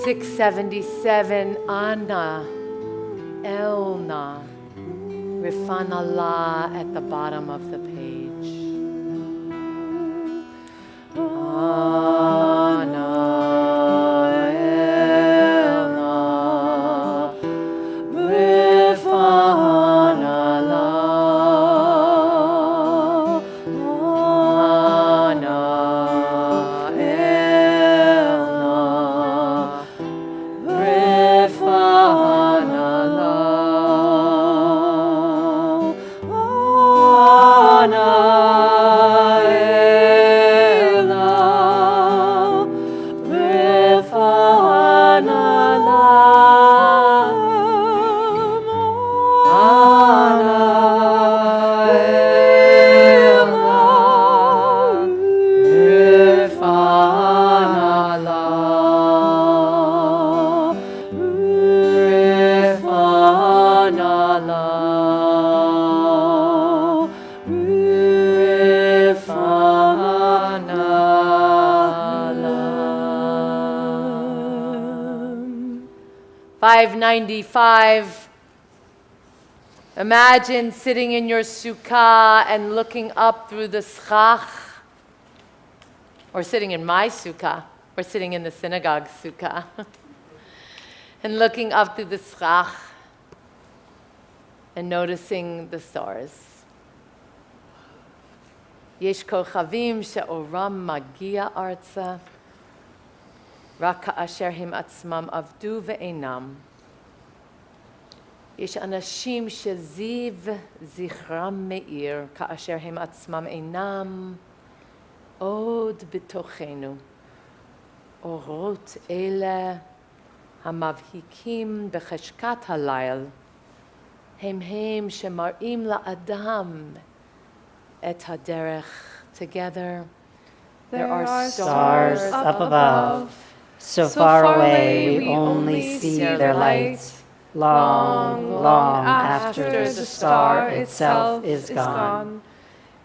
677, Anna. Elna. Rifana La at the bottom of the page. Ana Elna. Rifana La. Ana Elna. Rifana La. Ana Elna. Rifana La. Ana Elna. Rifana La. Rifana La. Rifana La. 595. Imagine sitting in your sukkah and looking up through the schach, or sitting in my sukkah, or sitting in the synagogue sukkah, and looking up through the schach and noticing the stars. Yesh kochavim she'oram magia arza, רק כאשר הם עצמם עבדו ואינם. יש אנשים שזיו זכרם מאיר, כאשר הם עצמם אינם עוד בתוכנו. אורות אלה המבהיקים בחשכת הליל, הם שמראים לאדם את הדרך. Together, there are stars up above. So far away we only see their light. Long, long after the star itself is gone.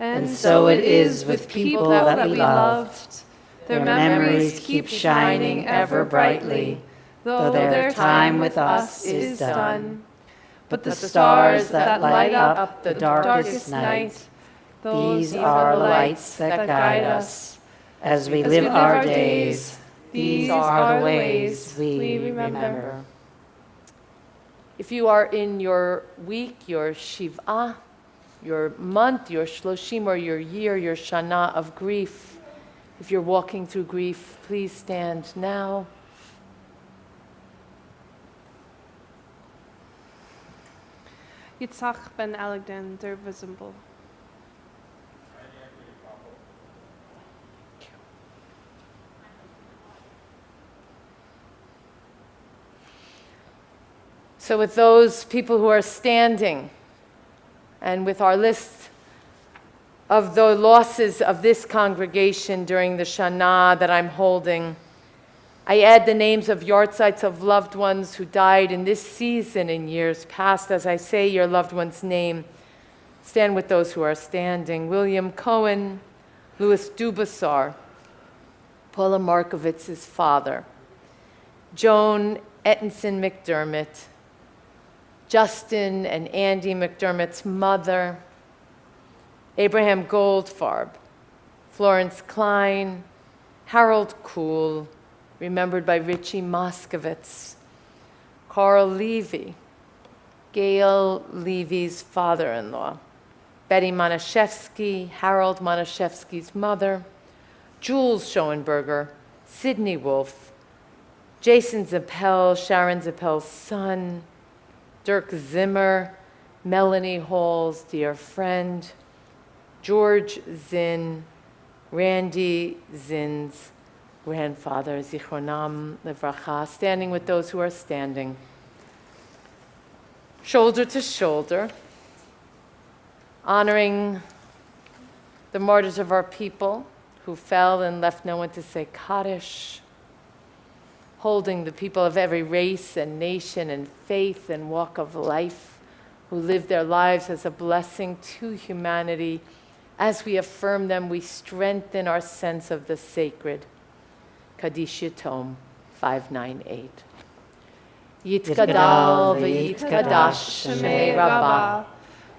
And so it is with people that we loved. Their memories keep shining ever brightly, though their time with us is done. But the stars that light up the darkest night, these are the lights that guide us as we live our days. These are the ways we remember. If you are in your week, your Shiv'ah, your month, your Shloshim, or your year, your Shana of grief, if you're walking through grief, please stand now. Yitzhak ben Alexander Visible. So with those people who are standing, and with our list of the losses of this congregation during the Shana that I'm holding, I add the names of yahrzeits of loved ones who died in this season in years past. As I say your loved one's name, stand with those who are standing. William Cohen, Louis Dubasar, Paula Markovitz's father, Joan Ettinson McDermott, Justin and Andy McDermott's mother, Abraham Goldfarb, Florence Klein, Harold Kuhl, remembered by Richie Moskowitz, Carl Levy, Gail Levy's father-in-law, Betty Monashevsky, Harold Monashevsky's mother, Jules Schoenberger, Sidney Wolf, Jason Zappel, Sharon Zappel's son, Dirk Zimmer, Melanie Hall's dear friend, George Zinn, Randy Zinn's grandfather, Zichronam Livracha, standing with those who are standing, shoulder to shoulder, honoring the martyrs of our people who fell and left no one to say Kaddish, holding the people of every race and nation and faith and walk of life who live their lives as a blessing to humanity. As we affirm them, we strengthen our sense of the sacred. Kaddish Yatom 598. Yitkadal v'yitkadash Shemei Rabbah.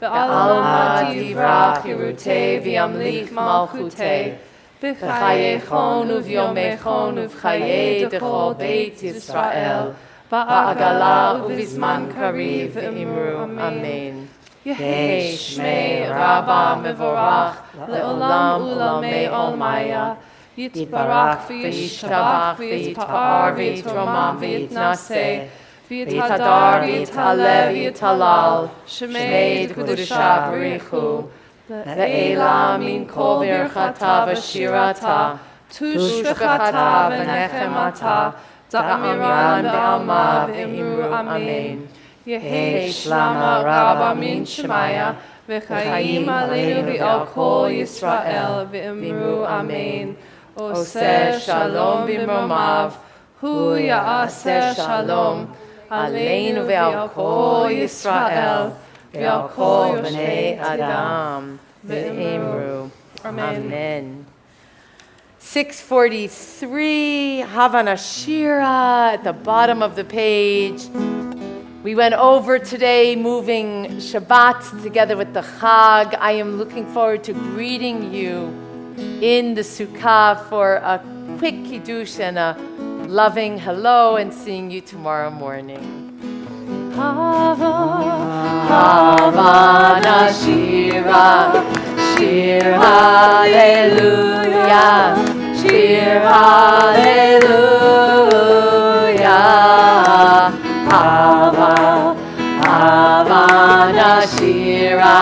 B'alma divrach Yerutei v'yamlich malchutei. B'chayechon uv'yomechon uv'chayei dechol Beit Yisrael. Ba'agala uv'izman kariv v'imru. Amen. Yehi Shmei Rabbah mevorach le'olam ulamei olmaya. Yitbarach v'yishtabach v'yitpa'ar v'yitromam v'yitnaseh. V'yitadar v'yitalev v'yitalal. Shmei d'kudusha b'richu. Le'ela min kol birchata v'shirata. Tushbechata v'nechemata. Da'amiran b'alma v'imru. Amen. Yehi Shlama Rabba min Shemaya. V'chayim aleinu v'al kol Yisrael v'imru. Amen. Oseh shalom b'mromav. Hu ya'aseh shalom. Aleinu ve'al kol Yisrael, ve'al kol b'nei Adam, v'imru. Amen. 643, Havana Shira at the bottom of the page. We went over today moving Shabbat together with the Chag. I am looking forward to greeting you in the Sukkah for a quick Kiddush and a loving hello and seeing you tomorrow morning. Havana Shira, Shir Hallelujah, Shir Hallelujah. Havana Shira,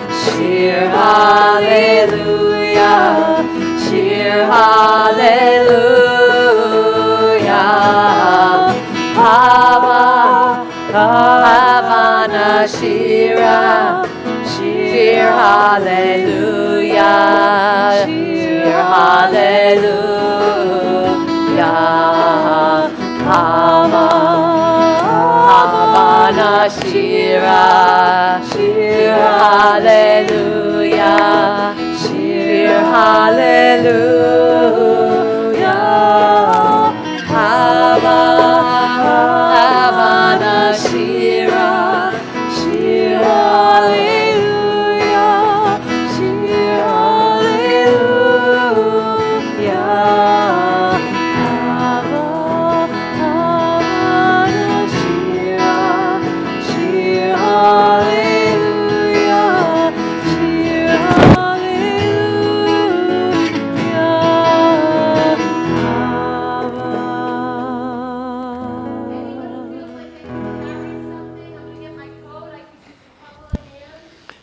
Shir Hallelujah, Shir Hallelujah. Havana Shira, Shir Hallelujah, Shir Hallelujah. Havana Shira, Shir Hallelujah, Shir Hallelujah. Havana Shira, Shir Hallelujah, Shir Hallelujah. Havana Shira, Shir Hallelujah, Shir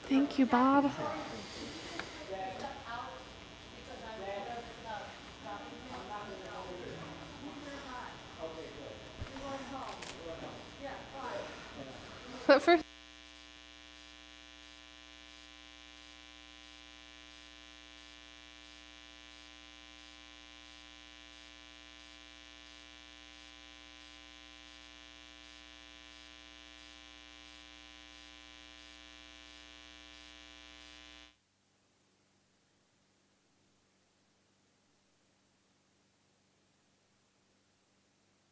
Thank you, Bob.